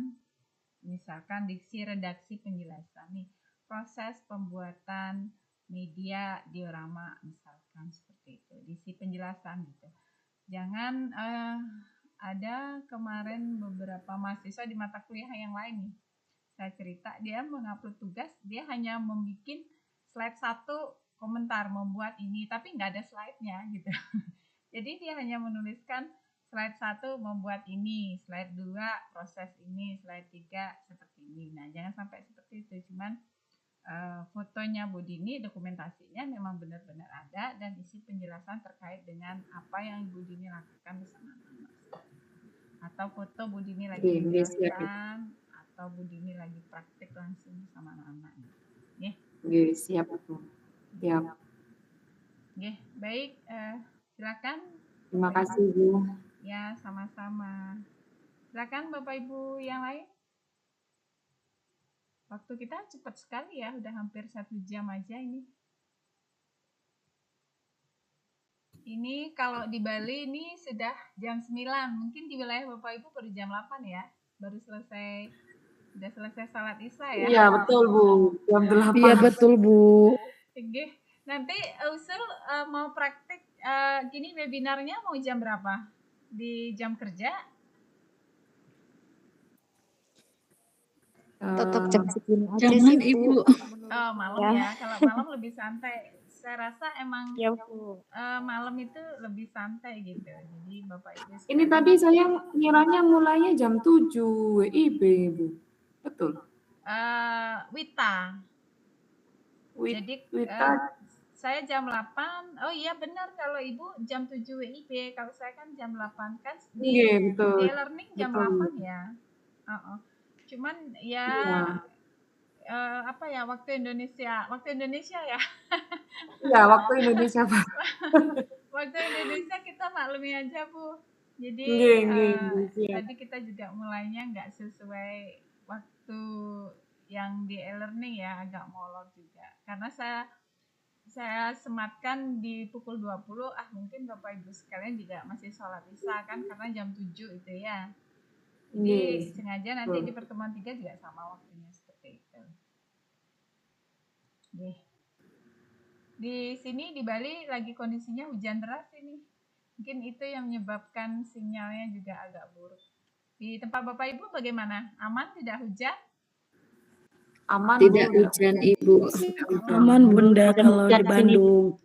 Misalkan diisi redaksi penjelasan nih, proses pembuatan media diorama misalkan seperti itu, diisi penjelasan gitu. Jangan ada kemarin beberapa mahasiswa di mata kuliah yang lain nih, saya cerita dia mengupload tugas, dia hanya membuat slide 1 komentar membuat ini, tapi nggak ada slide-nya gitu. Jadi dia hanya menuliskan slide 1 membuat ini, slide 2 proses ini, slide 3 seperti ini. Nah, jangan sampai seperti itu, cuman fotonya Bu Dini, dokumentasinya memang benar-benar ada dan isi penjelasan terkait dengan apa yang Bu Dini lakukan bersama anak-anak. Atau foto Bu Dini lagi menjelaskan, atau Bu Dini lagi praktik langsung sama anak-anak. Nggih, siap Bu. Siap. Nggih, baik, silakan. Terima kasih Bu. Ya, sama-sama. Silakan Bapak Ibu yang lain. Waktu kita cepat sekali ya, udah hampir 1 jam aja ini. Ini kalau di Bali ini sudah jam 9, mungkin di wilayah Bapak Ibu baru jam 8 ya, baru selesai, sudah selesai salat Isya ya. Iya betul Bu, jam 8. Iya betul Bu. Oke, nanti usul mau praktik gini webinarnya mau jam berapa? Di jam kerja? Tetap jam segini aja Jangan sih Ibu. Bu. Oh, malam ya. Kalau malam lebih santai. Saya rasa emang Ya Bu. malam itu lebih santai gitu. Jadi Bapak Ibu Ini sekalian, tadi saya ngiranya mulainya jam 7 WIB Bu. Betul. Wita. Jadi Wita saya jam 8. Oh iya benar, kalau Ibu jam 7 WIB. Kalau saya kan jam 8 kan di iya betul. e-learning jam Betul. 8 ya. Cuman ya Iya. apa ya, waktu Indonesia ya. Iya, waktu Indonesia Pak. Waktu Indonesia kita maklumi aja Bu. Jadi Nggih. tadi kita juga mulainya nggak sesuai waktu yang di e-learning ya, agak molor juga. Karena saya sematkan di pukul 20, mungkin Bapak Ibu sekalian juga masih sholat Isya kan, karena jam 7 itu ya. Jadi sengaja nanti di pertemuan 3 juga sama waktunya seperti itu. Di sini di Bali lagi kondisinya hujan deras ini. Mungkin itu yang menyebabkan sinyalnya juga agak buruk. Di tempat Bapak Ibu bagaimana? Aman, tidak hujan? Aman Tidak Bu. hujan Ibu. Aman Bunda kalau di Bandung.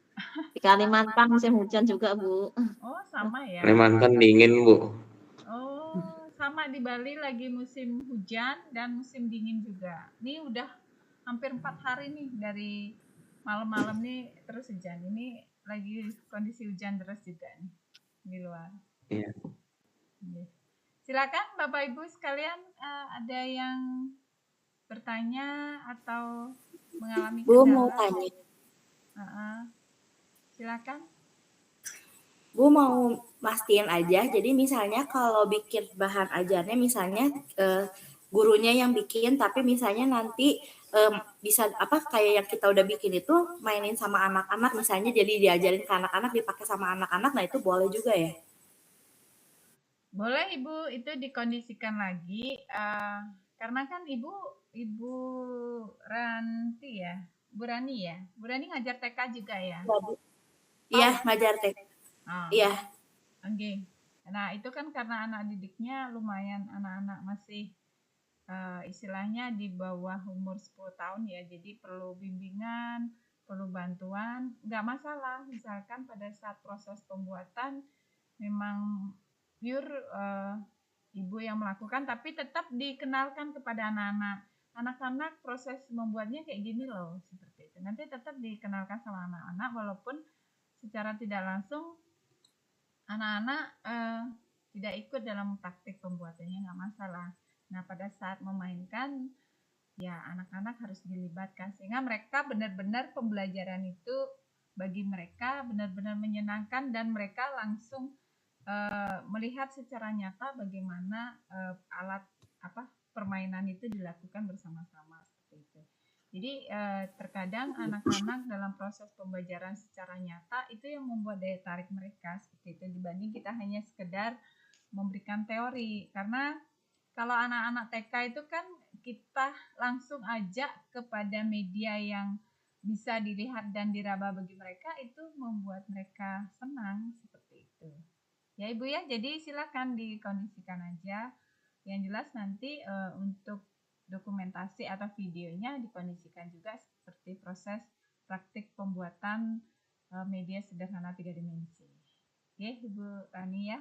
Di Kalimantan musim hujan juga Bu. Oh sama ya. Kalimantan dingin Bu. Oh sama, di Bali lagi musim hujan dan musim dingin juga. Ini udah hampir 4 hari nih, dari malam-malam nih terus hujan. Ini lagi kondisi hujan deras juga nih di luar. Iya. Silakan Bapak Ibu sekalian, ada yang bertanya atau mengalami Bu kendala? mau tanya. Silakan. Bu mau mastiin aja, jadi misalnya kalau bikin bahan ajarnya misalnya gurunya yang bikin, tapi misalnya nanti bisa kayak yang kita udah bikin itu mainin sama anak-anak misalnya, jadi diajarin ke anak-anak, dipakai sama anak-anak, nah itu boleh juga ya? Boleh Ibu, itu dikondisikan lagi, karena kan Ibu Ibu Ranti ya, Bu Rani ya. Bu Rani ngajar TK juga ya? Iya, ngajar TK. Oh, Iya. oke. Nah, itu kan karena anak didiknya lumayan anak-anak masih istilahnya di bawah umur 10 tahun ya, jadi perlu bimbingan, perlu bantuan, nggak masalah. Misalkan pada saat proses pembuatan memang pure ibu yang melakukan, tapi tetap dikenalkan kepada anak-anak. Anak-anak proses membuatnya kayak gini loh, seperti itu. Nanti tetap dikenalkan sama anak-anak, walaupun secara tidak langsung anak-anak tidak ikut dalam praktik pembuatannya, nggak masalah. Nah, pada saat memainkan, ya anak-anak harus dilibatkan sehingga mereka benar-benar pembelajaran itu bagi mereka benar-benar menyenangkan dan mereka langsung melihat secara nyata bagaimana alat permainan itu dilakukan bersama-sama seperti itu. Jadi terkadang anak-anak dalam proses pembelajaran secara nyata itu yang membuat daya tarik mereka seperti itu dibanding kita hanya sekedar memberikan teori. Karena kalau anak-anak TK itu kan kita langsung ajak kepada media yang bisa dilihat dan diraba bagi mereka, itu membuat mereka senang seperti itu. Ya Ibu ya, jadi silakan dikondisikan aja. Yang jelas nanti untuk dokumentasi atau videonya dikondisikan juga seperti proses praktik pembuatan media sederhana 3 dimensi. Oke, Ibu Rani ya.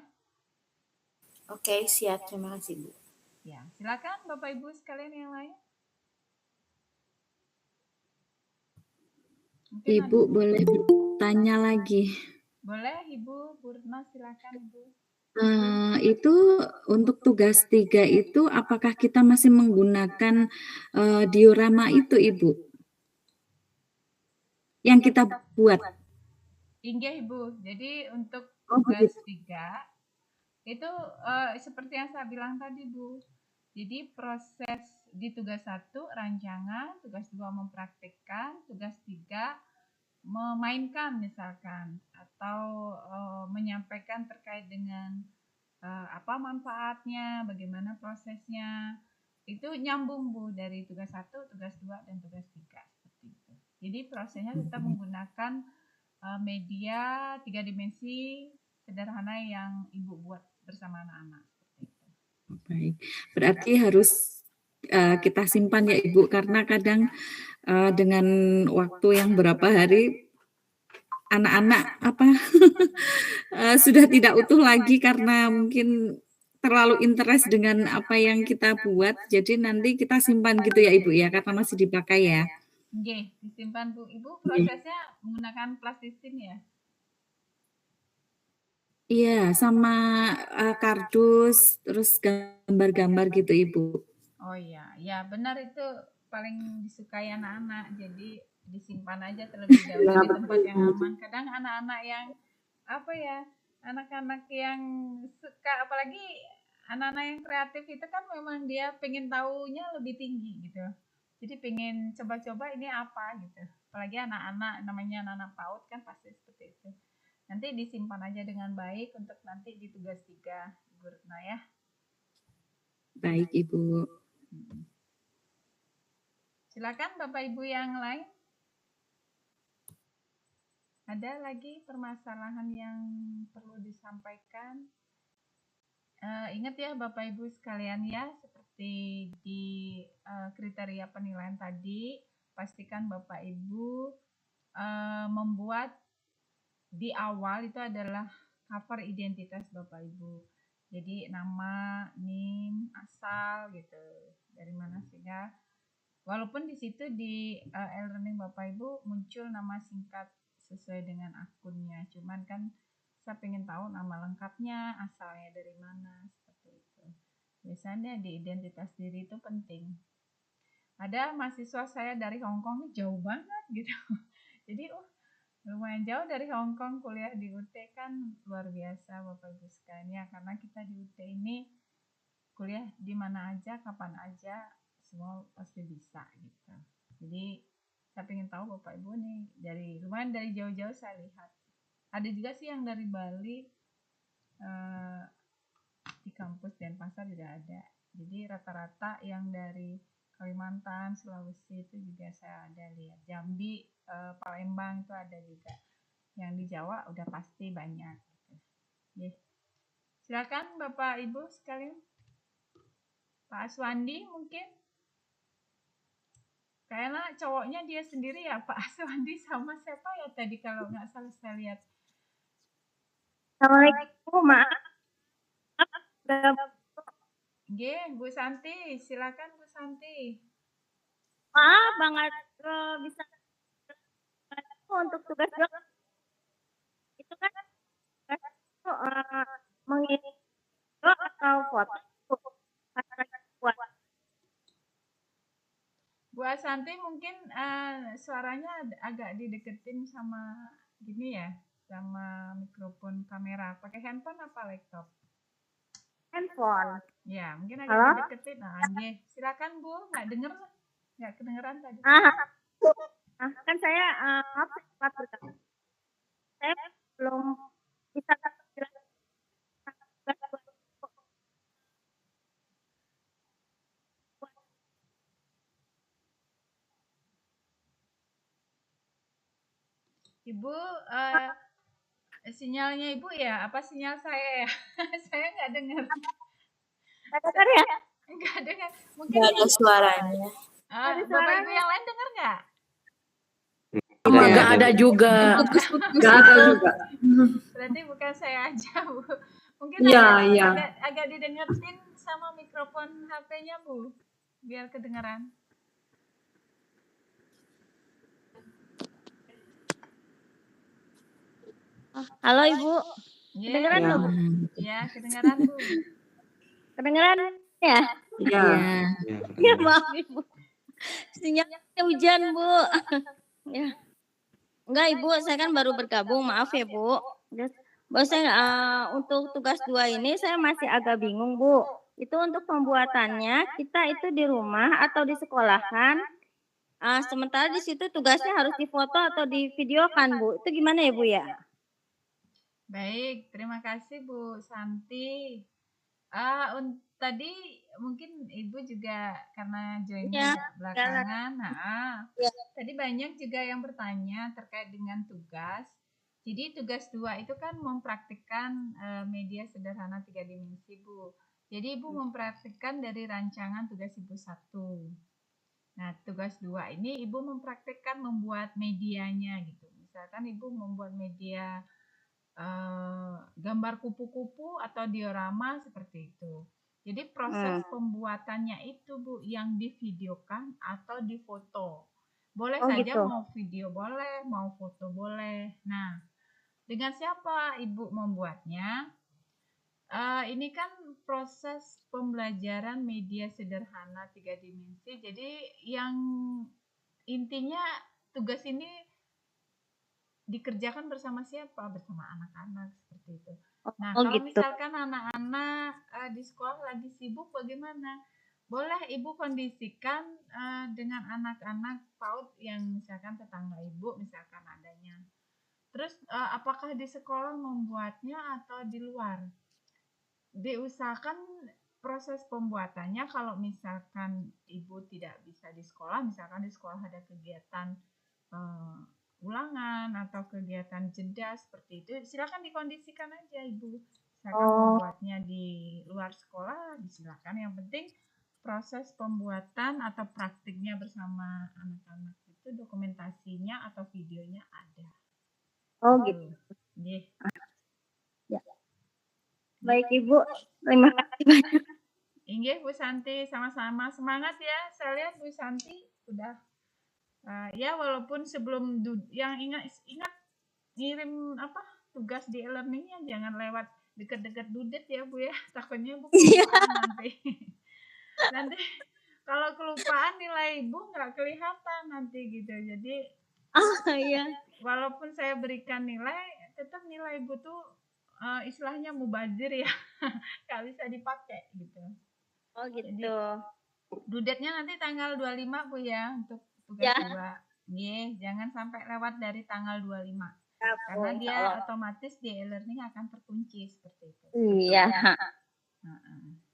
Oke, siap. Terima kasih, Bu. Ya, silakan Bapak Ibu sekalian yang lain. Mungkin Ibu boleh bertanya lagi. Boleh Ibu Purna, silakan Ibu. Itu untuk tugas 3 itu apakah kita masih menggunakan diorama itu Ibu? Yang kita buat. Inggih Ibu. Jadi untuk Oh, tugas begitu. 3 itu seperti yang saya bilang tadi Bu. Jadi proses di tugas 1 rancangan, tugas 2 mempraktikkan, tugas 3 memainkan misalkan atau menyampaikan terkait dengan apa manfaatnya, bagaimana prosesnya. Itu nyambung Bu dari tugas 1, tugas 2 dan tugas 3 seperti itu. Jadi prosesnya tetap menggunakan media 3 dimensi sederhana yang Ibu buat bersama anak-anak seperti itu. Baik. Berarti harus kita simpan ya Ibu karena kadang dengan waktu yang berapa hari anak-anak sudah tidak utuh lagi karena mungkin terlalu interest dengan apa yang kita buat. Jadi nanti kita simpan gitu ya Ibu ya karena masih dipakai ya. Oke, disimpan Bu. Ibu prosesnya menggunakan plastisine ya? Iya, sama kardus terus gambar-gambar gitu Ibu. Oh iya, ya benar itu paling disukai anak-anak. Jadi disimpan aja terlebih dahulu di tempat yang aman. Kadang anak-anak yang apa ya, anak-anak yang suka, apalagi anak-anak yang kreatif itu kan memang dia pengen taunya lebih tinggi gitu. Jadi pengen coba-coba ini apa gitu. Apalagi anak-anak namanya anak-anak PAUD kan pasti seperti itu. Nanti disimpan aja dengan baik untuk nanti di tugas 3 Ibu Retna ya. Baik Ibu. Silakan Bapak Ibu yang lain. Ada lagi permasalahan yang perlu disampaikan? Ingat ya Bapak Ibu sekalian ya, seperti di kriteria penilaian tadi, pastikan Bapak Ibu membuat di awal itu adalah cover identitas Bapak Ibu. Jadi nama, NIM, asal gitu, dari mana sehingga walaupun di situ di e-learning Bapak Ibu muncul nama singkat sesuai dengan akunnya, cuman kan saya pengen tahu nama lengkapnya, asalnya dari mana, seperti itu. Biasanya di identitas diri itu penting. Ada mahasiswa saya dari Hongkong nih jauh banget gitu. Jadi lumayan jauh dari Hongkong, kuliah di UT kan luar biasa Bapak Ibu sekalian ya, karena kita di UT ini kuliah di mana aja, kapan aja, semua pasti bisa gitu. Jadi saya pengen tahu Bapak Ibu nih lumayan dari jauh-jauh saya lihat. Ada juga sih yang dari Bali, di kampus Denpasar juga ada. Jadi rata-rata yang dari Kalimantan, Sulawesi itu juga saya ada lihat. Jambi, Palembang itu ada juga. Yang di Jawa udah pasti banyak. Gitu. Oke. Silakan Bapak Ibu sekalian. Pak Aswandi mungkin. Kayaknya cowoknya dia sendiri ya Pak Aswandi sama siapa ya tadi kalau nggak salah saya lihat. Assalamualaikum, maaf. Oke, Bu Santi, silakan Bu Santi. Maaf banget bisa untuk tugas blog itu kan tugas itu mengirim video atau foto buat Bu Santi mungkin suaranya agak dideketin sama gini ya, sama mikrofon kamera. Pakai handphone apa laptop? handphone. Ya, mungkin agak Halo? dideketin. Nah, silakan Bu, nggak denger, nggak kedengeran tadi. Kan saya maaf sempat bergabung. Saya belum bisa jelaskan tugas buat Ibu, sinyalnya Ibu ya? Apa sinyal saya ya? Saya nggak dengar. dengar ya? Nggak dengar. Mungkin Nggak ada suaranya. Bapak Ibu yang lain dengar nggak? Nggak ada juga. Nggak ada juga. Berarti bukan saya aja, Bu. Mungkin Iya. agak didengerin sama mikrofon HP-nya, Bu. Biar kedengeran. Halo Ibu, kedengeran Ya, nggak Bu? ya, kedengeran, Bu. Kedengeran ya? Iya. Ya maaf Ibu, sinyalnya hujan Bu. Ya. Enggak Ibu, saya kan baru bergabung, maaf ya Bu. Saya untuk tugas 2 ini saya masih agak bingung Bu. Itu untuk pembuatannya kita itu di rumah atau di sekolahan. Sementara di situ tugasnya harus difoto atau divideokan Bu. Itu gimana ya Bu ya? Baik, terima kasih Bu Santi. Tadi mungkin Ibu juga karena joinnya belakangan. Tadi banyak juga yang bertanya terkait dengan tugas. Jadi tugas 2 itu kan mempraktikkan media sederhana 3 dimensi, Bu. Jadi Ibu mempraktikkan dari rancangan tugas Ibu 1. Nah, tugas 2 ini Ibu mempraktikkan membuat medianya gitu. Misalkan Ibu membuat media gambar kupu-kupu atau diorama seperti itu. Jadi proses pembuatannya itu Bu yang divideokan atau difoto. Boleh saja gitu. mau video boleh, mau foto boleh. Nah, dengan siapa Ibu membuatnya? Ini kan proses pembelajaran media sederhana 3 dimensi. Jadi yang intinya tugas ini dikerjakan bersama siapa? Bersama anak-anak seperti itu. Nah, kalau misalkan anak-anak di sekolah lagi sibuk bagaimana? Boleh Ibu kondisikan dengan anak-anak PAUD yang misalkan tetangga Ibu misalkan adanya. Terus apakah di sekolah membuatnya atau di luar? Diusahakan proses pembuatannya kalau misalkan Ibu tidak bisa di sekolah, misalkan di sekolah ada kegiatan ulangan atau kegiatan jeda seperti itu, silakan dikondisikan aja Ibu. Misalkan membuatnya di luar sekolah, silakan. Yang penting proses pembuatan atau praktiknya bersama anak-anak itu dokumentasinya atau videonya ada. Gitu. Yeah. Ya. Baik Ibu, terima kasih banyak. Inggih Bu Santi, sama-sama semangat ya. Saya lihat Bu Santi sudah ya walaupun sebelum yang ingat ngirim tugas di e-learningnya jangan lewat deket-deket dudet ya Bu ya, takutnya Bu kelupaan nanti kalau kelupaan nilai Ibu nggak kelihatan nanti gitu. Jadi walaupun saya berikan nilai, tetap nilai Ibu tuh istilahnya mubazir ya, nggak bisa dipakai gitu. Gitu. Jadi, dudetnya nanti tanggal 25 Bu ya untuk tugas 2. Jangan sampai lewat dari tanggal 25. Karena dia otomatis di e-learning akan terkunci seperti itu. Iya.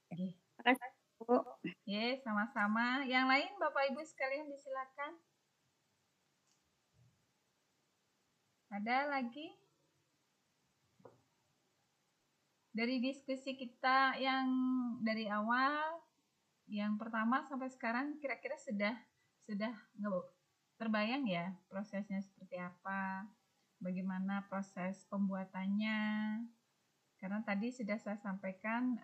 Terima kasih Bu. Bu. Yes, sama-sama. Yang lain Bapak Ibu sekalian disilakan. Ada lagi? Dari diskusi kita yang dari awal, yang pertama sampai sekarang kira-kira sudah terbayang ya prosesnya seperti apa, bagaimana proses pembuatannya. Karena tadi sudah saya sampaikan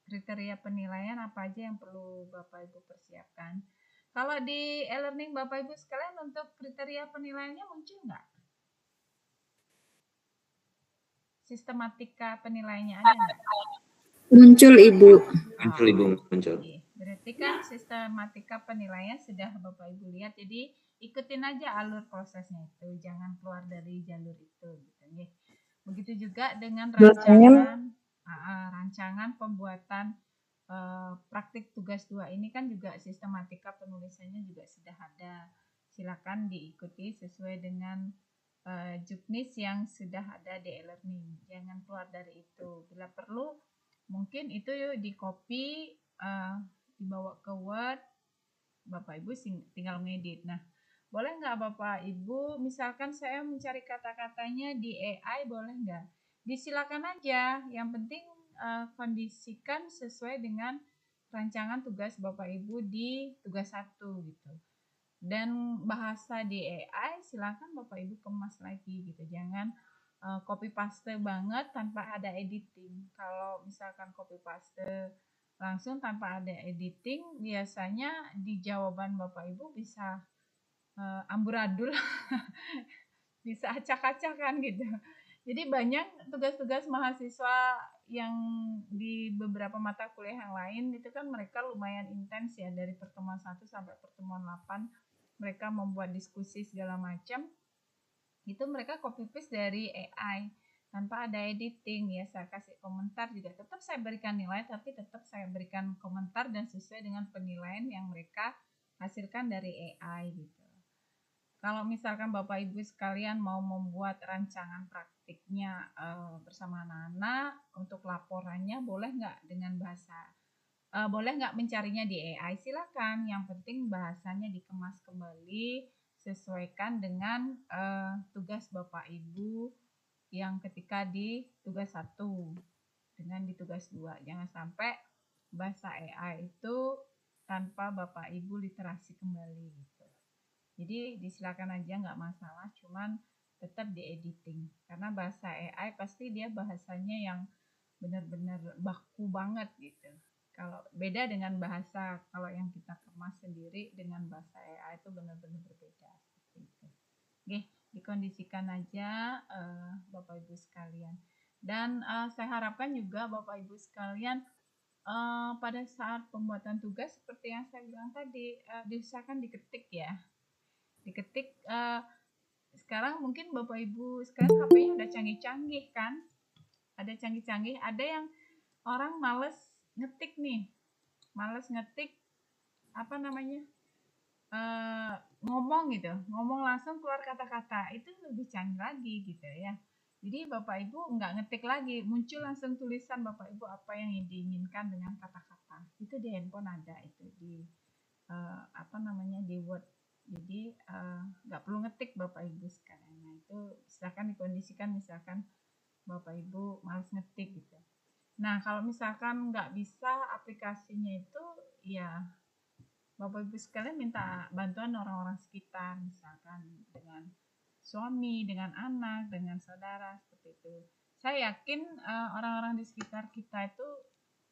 kriteria penilaian apa aja yang perlu Bapak Ibu persiapkan. Kalau di e-learning Bapak Ibu sekalian untuk kriteria penilaiannya muncul nggak? Sistematika penilaiannya ada nggak? Muncul Ibu. Muncul Ibu, muncul. Oke, berarti kan sistematika penilaian sudah Bapak Ibu lihat, jadi ikutin aja alur prosesnya itu, jangan keluar dari jalur itu gitu ya. Begitu juga dengan rancangan pembuatan praktik tugas 2 ini kan juga sistematika penulisannya juga sudah ada. Silakan diikuti sesuai dengan juknis yang sudah ada di e-learning. Jangan keluar dari itu. Bila perlu mungkin itu di copy, dibawa ke Word, Bapak Ibu tinggal ngedit. Nah, boleh nggak Bapak Ibu, misalkan saya mencari kata-katanya di AI, boleh nggak? Disilakan aja, yang penting kondisikan sesuai dengan rancangan tugas Bapak Ibu di tugas 1 gitu. Dan bahasa di AI silakan Bapak Ibu kemas lagi gitu, jangan copy paste banget tanpa ada editing. Kalau misalkan copy paste langsung tanpa ada editing, biasanya di jawaban Bapak Ibu bisa amburadul, bisa acak-acakan gitu. Jadi banyak tugas-tugas mahasiswa yang di beberapa mata kuliah yang lain itu kan mereka lumayan intens ya, dari pertemuan 1 sampai pertemuan 8 mereka membuat diskusi segala macam. Itu mereka copy paste dari AI tanpa ada editing ya. Saya kasih komentar juga, tetap saya berikan nilai, tapi tetap saya berikan komentar dan sesuai dengan penilaian yang mereka hasilkan dari AI gitu. Kalau misalkan Bapak Ibu sekalian mau membuat rancangan praktiknya bersama anak-anak untuk laporannya, boleh nggak dengan bahasa boleh nggak mencarinya di AI? Silakan, yang penting bahasanya dikemas kembali sesuaikan dengan tugas Bapak Ibu yang ketika di tugas 1 dengan di tugas 2. Jangan sampai bahasa AI itu tanpa Bapak Ibu literasi kembali gitu. Jadi disilakan aja, nggak masalah, cuman tetap di editing. Karena bahasa AI pasti dia bahasanya yang benar-benar baku banget gitu. Kalau beda dengan bahasa, kalau yang kita kemas sendiri dengan bahasa AI itu benar-benar berbeda seperti itu. Oke, dikondisikan aja Bapak Ibu sekalian. Dan saya harapkan juga Bapak Ibu sekalian pada saat pembuatan tugas seperti yang saya bilang tadi, diusahakan diketik ya. Diketik sekarang mungkin Bapak Ibu sekalian HP-nya udah canggih-canggih kan? Ada canggih-canggih, ada yang orang males ngetik nih, ngomong gitu, ngomong langsung keluar kata-kata, itu lebih canggih lagi gitu ya. Jadi Bapak Ibu nggak ngetik lagi, muncul langsung tulisan Bapak Ibu apa yang diinginkan dengan kata-kata. Itu di handphone ada, itu di di Word. Jadi nggak perlu ngetik Bapak Ibu sekalian. Nah itu silakan dikondisikan, misalkan Bapak Ibu males ngetik gitu. Nah, kalau misalkan nggak bisa aplikasinya itu, ya Bapak Ibu sekalian minta bantuan orang-orang sekitar, misalkan dengan suami, dengan anak, dengan saudara, seperti itu. Saya yakin orang-orang di sekitar kita itu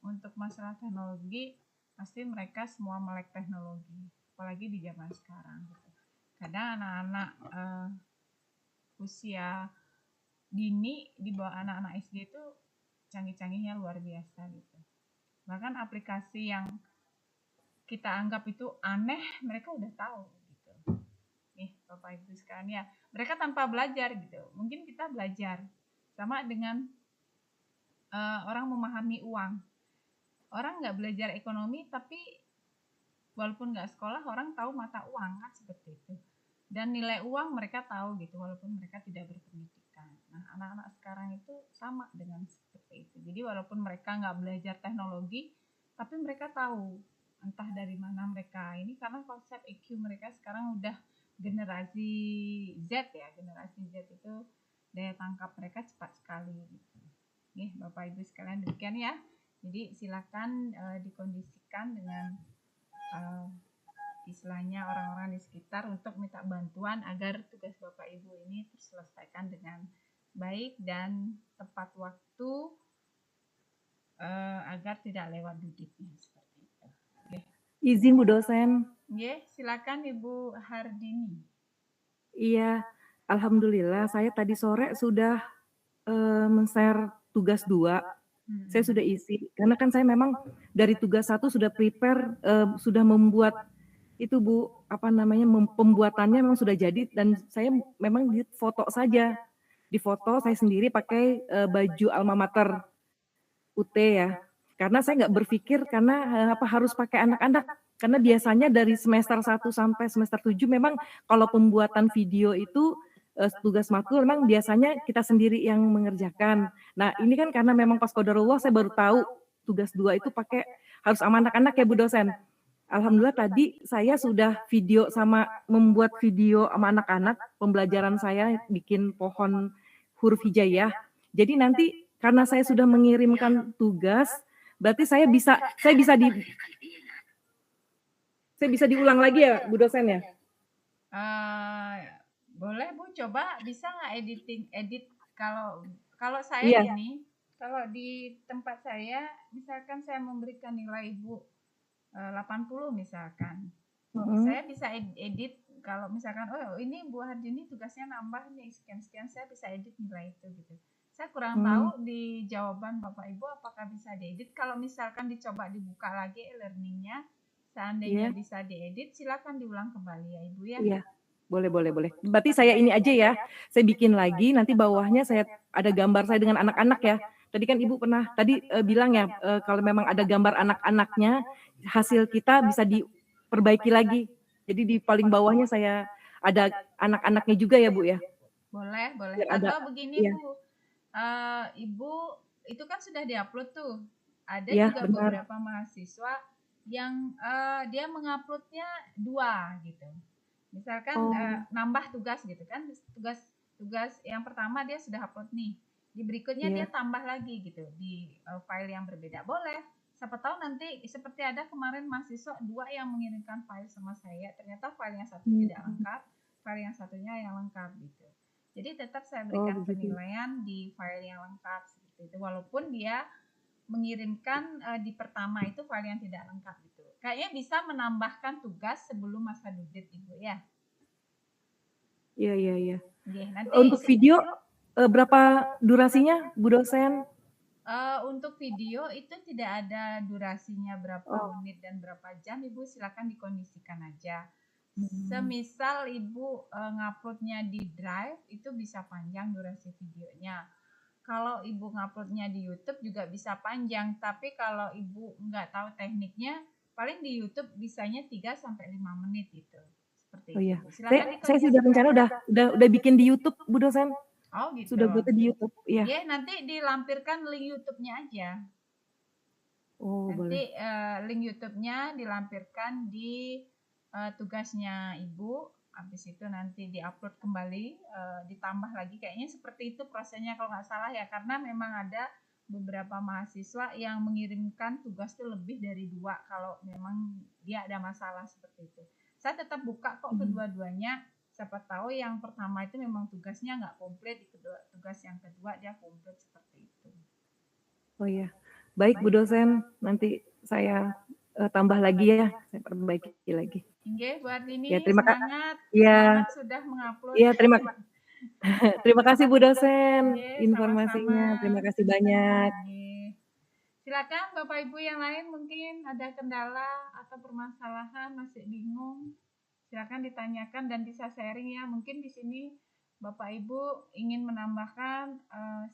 untuk masalah teknologi, pasti mereka semua melek teknologi, apalagi di zaman sekarang. Gitu. Kadang anak-anak usia dini di bawah anak-anak SD itu canggih-canggihnya luar biasa gitu. Bahkan aplikasi yang kita anggap itu aneh, mereka udah tahu gitu. Nih Bapak Ibu sekalian ya, mereka tanpa belajar gitu. Mungkin kita belajar sama dengan orang memahami uang. Orang nggak belajar ekonomi, tapi walaupun nggak sekolah, orang tahu mata uang kan, seperti itu. Dan nilai uang mereka tahu gitu, walaupun mereka tidak berpendidikan. Nah, anak-anak sekarang itu sama dengan seperti itu. Jadi walaupun mereka nggak belajar teknologi, tapi mereka tahu entah dari mana mereka ini, karena konsep EQ mereka sekarang udah generasi Z ya. Generasi Z itu daya tangkap mereka cepat sekali gitu. Nih Bapak Ibu sekalian, demikian ya. Jadi silakan dikondisikan dengan istilahnya orang-orang di sekitar untuk minta bantuan agar tugas Bapak Ibu ini terselesaikan dengan baik dan tepat waktu, agar tidak lewat duduknya seperti itu. Okay. Izin Bu dosen. Silakan Ibu Hardini. Iya, alhamdulillah saya tadi sore sudah men-share tugas 2. Saya sudah isi karena kan saya memang dari tugas 1 sudah prepare, sudah membuat itu Bu, apa namanya, pembuatannya memang sudah jadi dan saya memang di foto saja. Di foto saya sendiri pakai baju alma mater UT ya. Karena saya nggak berpikir karena harus pakai anak-anak. Karena biasanya dari semester 1 sampai semester 7 memang kalau pembuatan video itu tugas matkul memang biasanya kita sendiri yang mengerjakan. Nah, ini kan karena memang pas qadarullah saya baru tahu tugas 2 itu pakai harus sama anak-anak ya Bu dosen. Alhamdulillah tadi saya sudah video sama membuat video sama anak-anak pembelajaran saya bikin pohon huruf hijaiyah. Jadi nanti karena saya sudah mengirimkan tugas, berarti saya bisa diulang lagi ya Bu dosen ya? Boleh Bu, coba bisa nggak edit kalau saya ini, kalau di tempat saya misalkan saya memberikan nilai Ibu 80 misalkan. Saya bisa edit kalau misalkan ini Bu Hardini tugasnya nambah nih sekian-sekian, saya bisa edit nilai itu gitu. Saya kurang tahu di jawaban Bapak Ibu apakah bisa diedit. Kalau misalkan dicoba dibuka lagi e-learning-nya, seandainya bisa diedit, silakan diulang kembali ya Ibu ya. Iya. Boleh. Berarti saya ini aja ya, saya bikin lagi, nanti bawahnya saya ada gambar saya dengan anak-anak ya. Tadi kan Ibu pernah bilang ya, kalau memang ada gambar anak-anaknya, hasil kita bisa diperbaiki lagi. Jadi di paling bawahnya saya ada anak-anaknya juga ya Bu ya? Boleh. Atau begini Bu, Ibu itu kan sudah diupload tuh. Ada juga beberapa mahasiswa yang dia menguploadnya 2 gitu. Misalkan nambah tugas gitu kan, tugas yang pertama dia sudah upload nih, di berikutnya dia tambah lagi gitu di file yang berbeda. Boleh, siapa tahu nanti seperti ada kemarin mahasiswa 2 yang mengirimkan file sama saya, ternyata file yang satu tidak lengkap, file yang satunya yang lengkap gitu. Jadi tetap saya berikan penilaian di file yang lengkap seperti itu, walaupun dia mengirimkan di pertama itu file yang tidak lengkap gitu. Kayaknya bisa menambahkan tugas sebelum masa due Ibu ya. Iya. Nanti untuk video berapa durasinya Bu dosen? Untuk video itu tidak ada durasinya berapa menit dan berapa jam, Ibu silakan dikondisikan aja. Semisal Ibu nguploadnya di Drive itu bisa panjang durasi videonya. Kalau Ibu nguploadnya di YouTube juga bisa panjang, tapi kalau Ibu nggak tahu tekniknya, paling di YouTube bisanya 3-5 menit gitu. Seperti itu. Iya. Saya sudah rencana udah bikin di YouTube Bu dosen. Oh gitu. Sudah buat di YouTube. Iya. Nanti dilampirkan link YouTube-nya aja. Nanti link YouTube-nya dilampirkan di tugasnya Ibu. Habis itu nanti diupload kembali, ditambah lagi, kayaknya seperti itu prosesnya kalau nggak salah ya, karena memang ada beberapa mahasiswa yang mengirimkan tugas itu lebih dari 2 kalau memang dia ada masalah seperti itu. Saya tetap buka kok kedua-duanya, siapa tahu yang pertama itu memang tugasnya nggak komplit, tugas yang kedua dia komplit seperti itu. Oh iya, baik Bu dosen, nanti saya tambah lagi ya, saya perbaiki lagi. Bu Hardini, ya, semangat sudah mengupload. Iya, terima kasih Bu dosen informasinya, terima kasih banyak. Silakan Bapak Ibu yang lain mungkin ada kendala atau permasalahan, masih bingung, silakan ditanyakan dan bisa sharing ya. Mungkin di sini Bapak Ibu ingin menambahkan,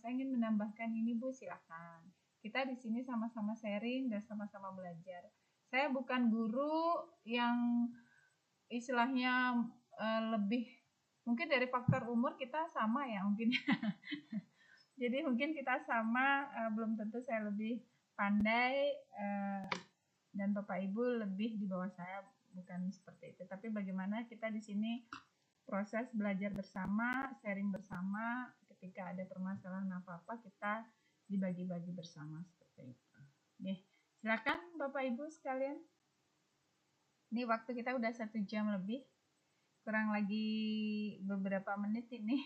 saya ingin menambahkan ini Bu, silakan. Kita di sini sama-sama sharing dan sama-sama belajar. Saya bukan guru yang istilahnya lebih, mungkin dari faktor umur kita sama ya mungkin. Jadi mungkin kita sama, belum tentu saya lebih pandai dan Bapak Ibu lebih di bawah saya, bukan seperti itu. Tapi bagaimana kita di sini proses belajar bersama, sharing bersama, ketika ada permasalahan apa-apa kita dibagi-bagi bersama seperti itu. Oke, silakan Bapak Ibu sekalian. Ini waktu kita udah 1 jam lebih, kurang lagi beberapa menit ini.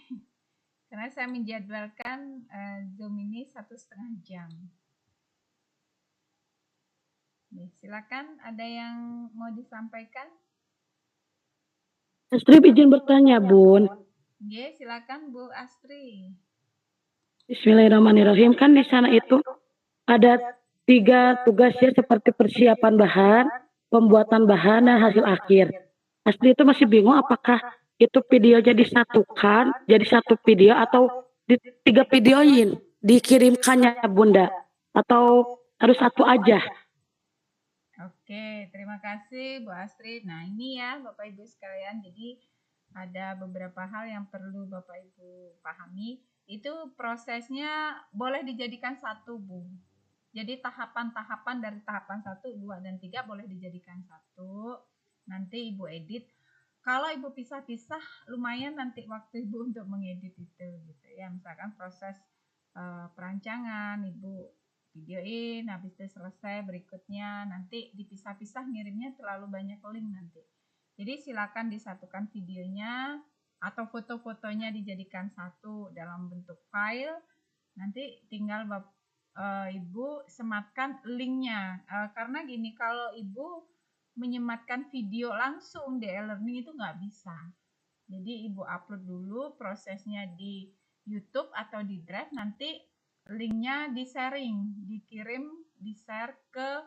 Karena saya menjadwalkan Zoom ini 1,5 jam. Nih, silakan, ada yang mau disampaikan? Astri izin bertanya, Bun. Oke, silakan Bu Astri. Bismillahirrahmanirrahim. Kan di sana itu ada 3 tugas ya, seperti persiapan bahan, pembuatan bahan, dan hasil akhir. Astri itu masih bingung apakah itu video jadi disatukan, jadi 1 video atau 3 videoin dikirimkannya Bunda, atau harus 1 aja. Oke, terima kasih Bu Astri. Nah, ini ya Bapak Ibu sekalian, jadi ada beberapa hal yang perlu Bapak Ibu pahami. Itu prosesnya boleh dijadikan 1, Bu. Jadi tahapan-tahapan dari tahapan 1, 2, dan 3 boleh dijadikan 1. Nanti Ibu edit. Kalau Ibu pisah-pisah, lumayan nanti waktu Ibu untuk mengedit itu gitu ya. Misalkan proses perancangan Ibu videoin, habis itu selesai berikutnya, nanti dipisah-pisah ngirimnya terlalu banyak link nanti. Jadi silakan disatukan videonya atau foto-fotonya dijadikan 1 dalam bentuk file. Nanti tinggal Ibu sematkan linknya. Karena gini, kalau Ibu menyematkan video langsung di e-learning itu nggak bisa. Jadi Ibu upload dulu prosesnya di YouTube atau di Drive, nanti linknya di-sharing, dikirim, di-share ke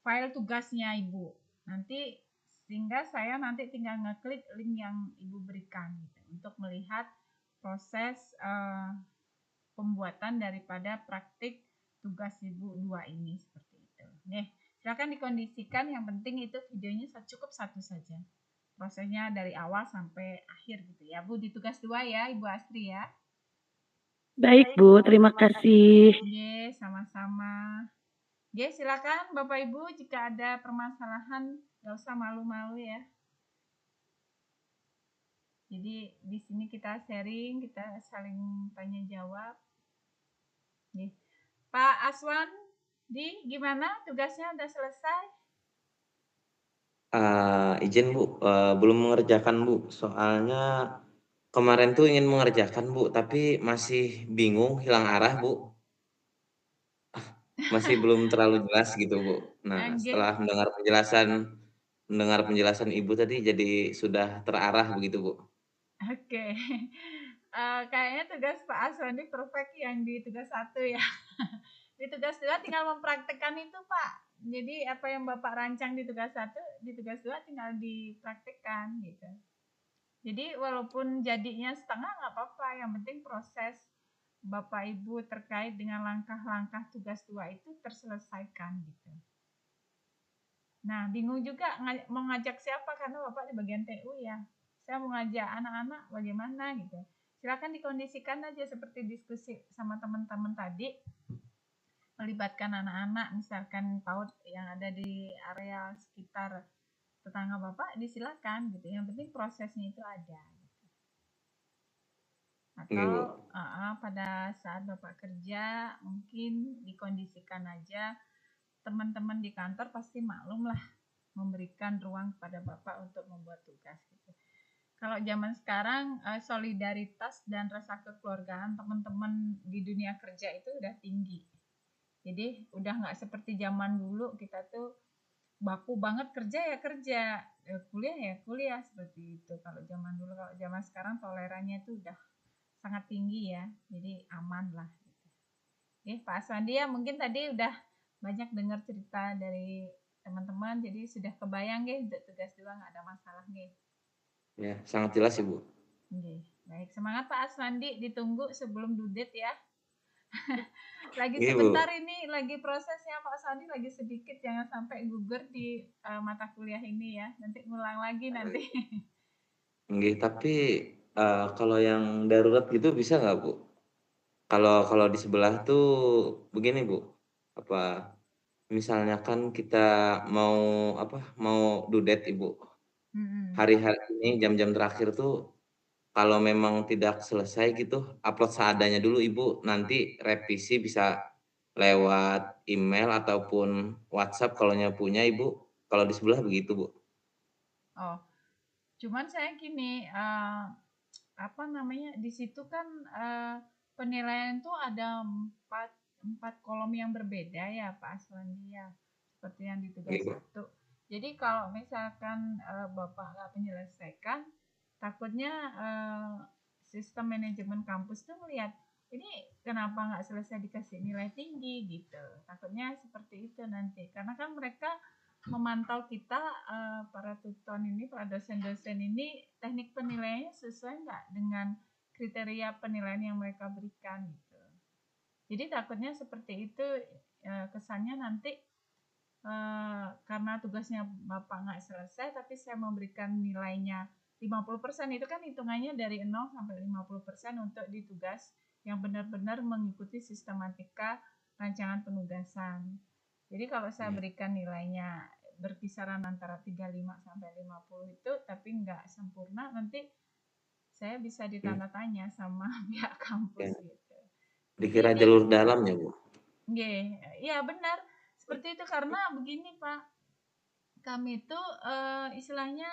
file tugasnya Ibu. Nanti sehingga saya nanti tinggal ngeklik link yang Ibu berikan gitu, untuk melihat proses pembuatan daripada praktik tugas Ibu 2 ini seperti itu. Nih, silakan dikondisikan, yang penting itu videonya cukup 1 saja. Prosesnya dari awal sampai akhir gitu ya, Bu, di tugas 2 ya, Ibu Astri ya. Baik, Bu, terima kasih. Oke, sama-sama. Oke, silakan Bapak Ibu, jika ada permasalahan nggak usah malu-malu ya. Jadi di sini kita sharing, kita saling tanya jawab. Oke. Pak Aswan, gimana tugasnya udah selesai? Izin Bu, belum mengerjakan Bu. Soalnya kemarin tuh ingin mengerjakan Bu, tapi masih bingung, hilang arah Bu. Masih belum terlalu jelas gitu Bu. Nah, setelah mendengar penjelasan Ibu tadi jadi sudah terarah begitu Bu. Oke. Kayaknya tugas Pak Aswan ini perfect yang di tugas 1 ya. Di tugas 2 tinggal mempraktekkan itu Pak. Jadi apa yang Bapak rancang di tugas 1, di tugas 2 tinggal dipraktekkan gitu. Jadi walaupun jadinya setengah nggak apa-apa, yang penting proses Bapak Ibu terkait dengan langkah-langkah tugas 2 itu terselesaikan gitu. Nah, bingung juga mau ngajak siapa karena Bapak di bagian TU ya. Saya mau ngajak anak-anak bagaimana gitu. Silakan dikondisikan aja seperti diskusi sama teman-teman tadi. Melibatkan anak-anak, misalkan PAUD yang ada di area sekitar tetangga Bapak, disilakan gitu. Yang penting prosesnya itu ada. Gitu. Atau pada saat Bapak kerja, mungkin dikondisikan aja, teman-teman di kantor pasti maklum lah memberikan ruang kepada Bapak untuk membuat tugas gitu. Kalau zaman sekarang solidaritas dan rasa kekeluargaan teman-teman di dunia kerja itu udah tinggi. Jadi udah nggak seperti zaman dulu, kita tuh baku banget kerja ya kerja, kuliah ya kuliah, seperti itu. Kalau zaman dulu, kalau zaman sekarang tolerannya itu udah sangat tinggi ya, jadi aman lah. Gitu. Pak Aswandi ya mungkin tadi udah banyak dengar cerita dari teman-teman, jadi sudah kebayang untuk tugas 2 nggak ada masalah nih. Ya, sangat jelas Ibu. Baik, semangat Pak Aswandi, ditunggu sebelum due date ya. Lagi Iya, sebentar Bu. ini lagi prosesnya Pak Aswandi, lagi sedikit, jangan sampai gugur di mata kuliah ini ya, nanti ngulang lagi nanti. Tapi kalau yang darurat gitu bisa nggak Bu? Kalau di sebelah tuh begini Bu, misalnya kan kita mau mau dudet Ibu. Hari-hari ini jam-jam terakhir tuh kalau memang tidak selesai gitu, upload seadanya dulu Ibu. Nanti revisi bisa lewat email ataupun WhatsApp kalau punya Ibu. Kalau di sebelah begitu Bu. Oh, cuman saya gini, apa namanya, di situ kan penilaian tuh ada empat kolom yang berbeda ya Pak Aswandi ya, seperti yang di tugas Iya, Bu. 1. Jadi kalau misalkan Bapak nggak menyelesaikan, takutnya sistem manajemen kampus tuh melihat ini kenapa nggak selesai dikasih nilai tinggi gitu. Takutnya seperti itu nanti, karena kan mereka memantau kita para tutor ini, para dosen-dosen ini teknik penilaiannya sesuai nggak dengan kriteria penilaian yang mereka berikan gitu. Jadi takutnya seperti itu, kesannya nanti karena tugasnya Bapak nggak selesai tapi saya memberikan nilainya 50%, itu kan hitungannya dari 0 sampai 50% untuk di tugas yang benar-benar mengikuti sistematika rancangan penugasan. Jadi kalau saya berikan nilainya berkisaran antara 35 sampai 50 itu tapi nggak sempurna, nanti saya bisa ditanda tanya sama pihak kampus gitu. Dikira jalur dalam ya Bu. Iya benar. Seperti itu, karena begini Pak. Kami itu istilahnya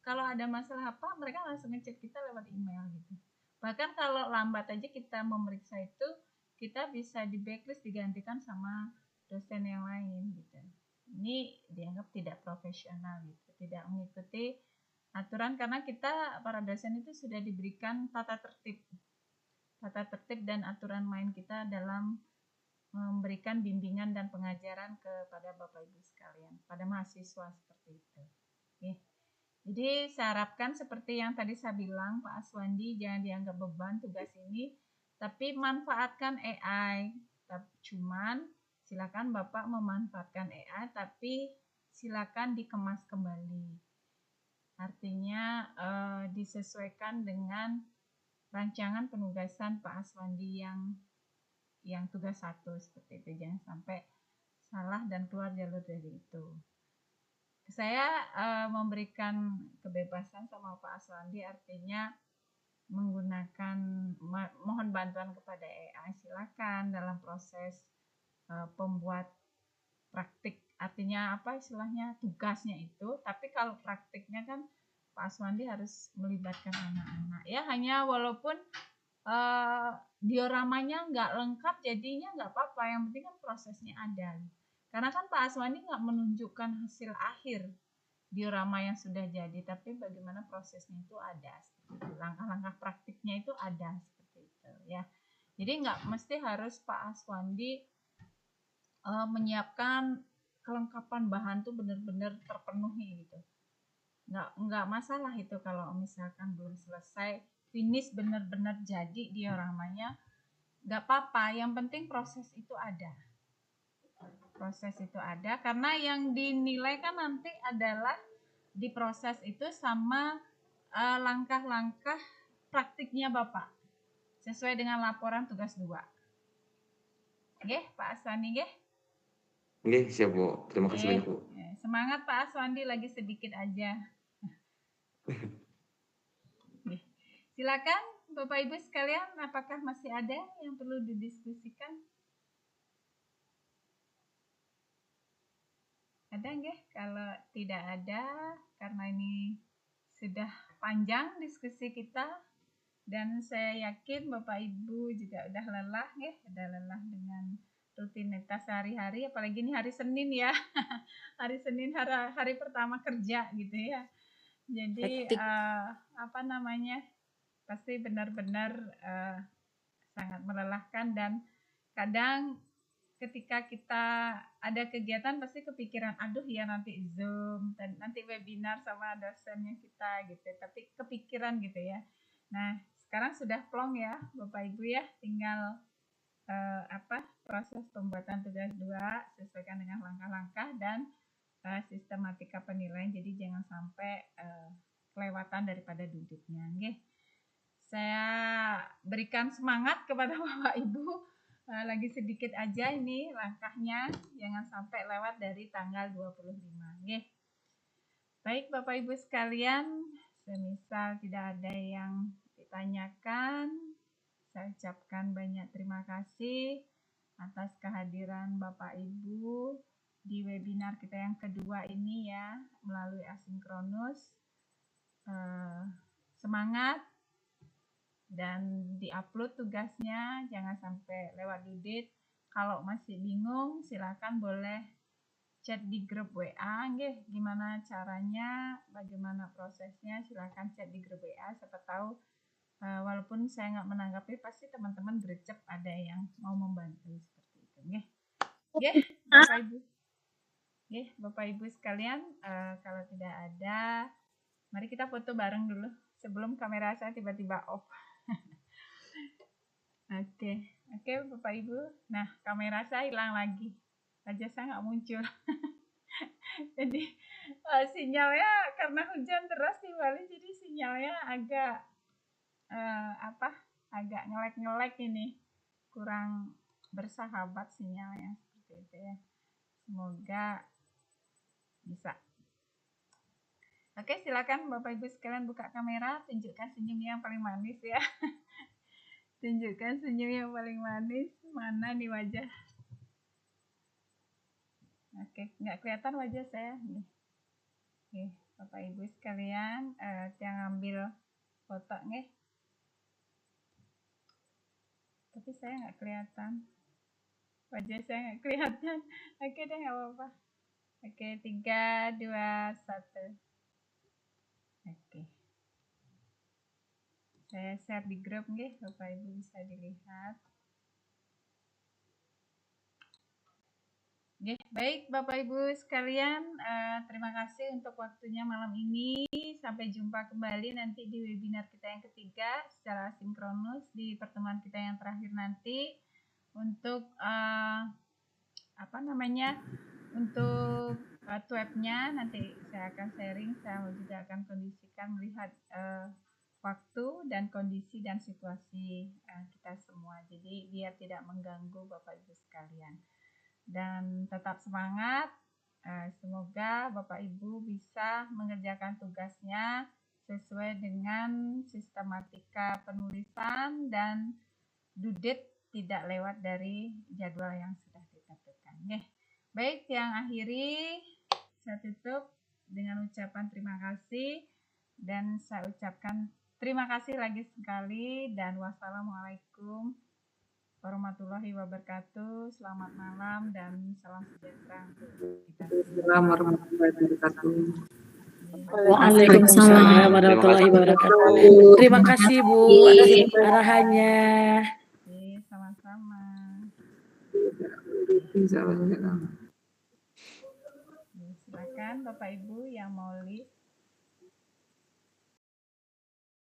kalau ada masalah apa, mereka langsung ngechat kita lewat email gitu. Bahkan kalau lambat aja kita memeriksa itu, kita bisa di blacklist, digantikan sama dosen yang lain gitu. Ini dianggap tidak profesional gitu, tidak mengikuti aturan, karena kita para dosen itu sudah diberikan tata tertib dan aturan main kita dalam memberikan bimbingan dan pengajaran kepada Bapak Ibu sekalian, pada mahasiswa seperti itu. Oke. Jadi saya harapkan seperti yang tadi saya bilang Pak Aswandi, jangan dianggap beban tugas ini, tapi manfaatkan AI. Cuman silakan Bapak memanfaatkan AI, tapi silakan dikemas kembali. Artinya disesuaikan dengan rancangan penugasan Pak Aswandi yang tugas 1 seperti itu. Jangan sampai salah dan keluar jalur dari itu. Saya memberikan kebebasan sama Pak Aswandi, artinya menggunakan, mohon bantuan kepada AI, silakan dalam proses pembuat praktik, artinya apa istilahnya tugasnya itu, tapi kalau praktiknya kan Pak Aswandi harus melibatkan anak-anak ya, hanya walaupun dioramanya nggak lengkap jadinya nggak apa-apa, yang penting kan prosesnya ada, karena kan Pak Aswandi nggak menunjukkan hasil akhir diorama yang sudah jadi, tapi bagaimana prosesnya itu ada, langkah-langkah praktiknya itu ada seperti itu ya. Jadi nggak mesti harus Pak Aswandi menyiapkan kelengkapan bahan tuh benar-benar terpenuhi gitu. Nggak masalah itu kalau misalkan belum selesai finish benar-benar jadi dioramanya, nggak apa-apa, yang penting proses itu ada. Proses itu ada, karena yang dinilai kan nanti adalah di proses itu sama langkah-langkah praktiknya Bapak sesuai dengan laporan tugas 2. Nggih, Pak Aswandi nggih? Nggih, siap Bu. Terima kasih banyak Bu. Semangat Pak Aswandi, lagi sedikit aja. Silakan Bapak Ibu sekalian, apakah masih ada yang perlu didiskusikan? Ada nggih? Kalau tidak ada, karena ini sudah panjang diskusi kita, dan saya yakin Bapak Ibu juga udah lelah ya, udah lelah dengan rutinitas sehari-hari, apalagi ini hari Senin ya. Hari Senin hari pertama kerja gitu ya. Jadi apa namanya? Pasti benar-benar sangat melelahkan, dan kadang ketika kita ada kegiatan pasti kepikiran, aduh ya nanti Zoom, dan nanti webinar sama dosennya kita gitu, tapi kepikiran gitu ya. Nah, sekarang sudah plong ya Bapak Ibu ya, tinggal proses pembuatan tugas 2 sesuaikan dengan langkah-langkah dan sistematika penilaian, jadi jangan sampai kelewatan daripada duduknya. Nggih. Saya berikan semangat kepada Bapak Ibu lagi sedikit aja ini langkahnya, jangan sampai lewat dari tanggal 25. Nggih. Baik Bapak Ibu sekalian, semisal tidak ada yang ditanyakan, saya ucapkan banyak terima kasih atas kehadiran Bapak Ibu di webinar kita yang kedua ini ya, melalui asinkronus. Semangat dan diupload tugasnya, jangan sampai lewat due date. Kalau masih bingung, silakan boleh chat di grup WA, nggih, gimana caranya, bagaimana prosesnya, silakan chat di grup WA. Siapa tahu walaupun saya nggak menanggapi, pasti teman-teman gercep ada yang mau membantu seperti itu, nggih. Nggih, Bapak Ibu. Nggih, Bapak Ibu sekalian, kalau tidak ada, mari kita foto bareng dulu sebelum kamera saya tiba-tiba off. Oke, Bapak Ibu. Nah, kamera saya hilang lagi. Wajah saya nggak muncul. Jadi sinyalnya karena hujan deras di Bali, jadi sinyalnya agak agak ngelek-ngelek ini, kurang bersahabat sinyalnya seperti itu ya. Semoga bisa. Oke, silakan Bapak Ibu sekalian buka kamera, tunjukkan senyum yang paling manis ya. Tunjukkan senyum yang paling manis, mana di wajah. Oke, nggak kelihatan wajah saya nih. Oke, Bapak Ibu sekalian, yang ngambil foto nih. Tapi saya nggak kelihatan. Wajah saya nggak kelihatan. Oke deh, nggak apa-apa. Oke, 3, 2, 1. Oke. Saya share di grup nih, Bapak Ibu bisa dilihat. Oke, baik Bapak Ibu sekalian, terima kasih untuk waktunya malam ini. Sampai jumpa kembali nanti di webinar kita yang ketiga secara sinkronus di pertemuan kita yang terakhir nanti. Untuk untuk webnya nanti saya akan sharing, saya juga akan kondisikan melihat waktu dan kondisi dan situasi kita semua. Jadi biar tidak mengganggu Bapak Ibu sekalian. Dan tetap semangat, semoga Bapak Ibu bisa mengerjakan tugasnya sesuai dengan sistematika penulisan dan due date tidak lewat dari jadwal yang sudah ditentukan. Baik, yang akhiri saya tutup dengan ucapan terima kasih, dan saya ucapkan terima kasih lagi sekali, dan wassalamualaikum warahmatullahi wabarakatuh. Selamat malam dan salam sejahtera untuk kita semua. Assalamualaikum warahmatullahi wabarakatuh. Waalaikumsalam warahmatullahi wabarakatuh. Terima kasih Bu atas arahannya. Sama-sama. Silakan Bapak Ibu yang mau live.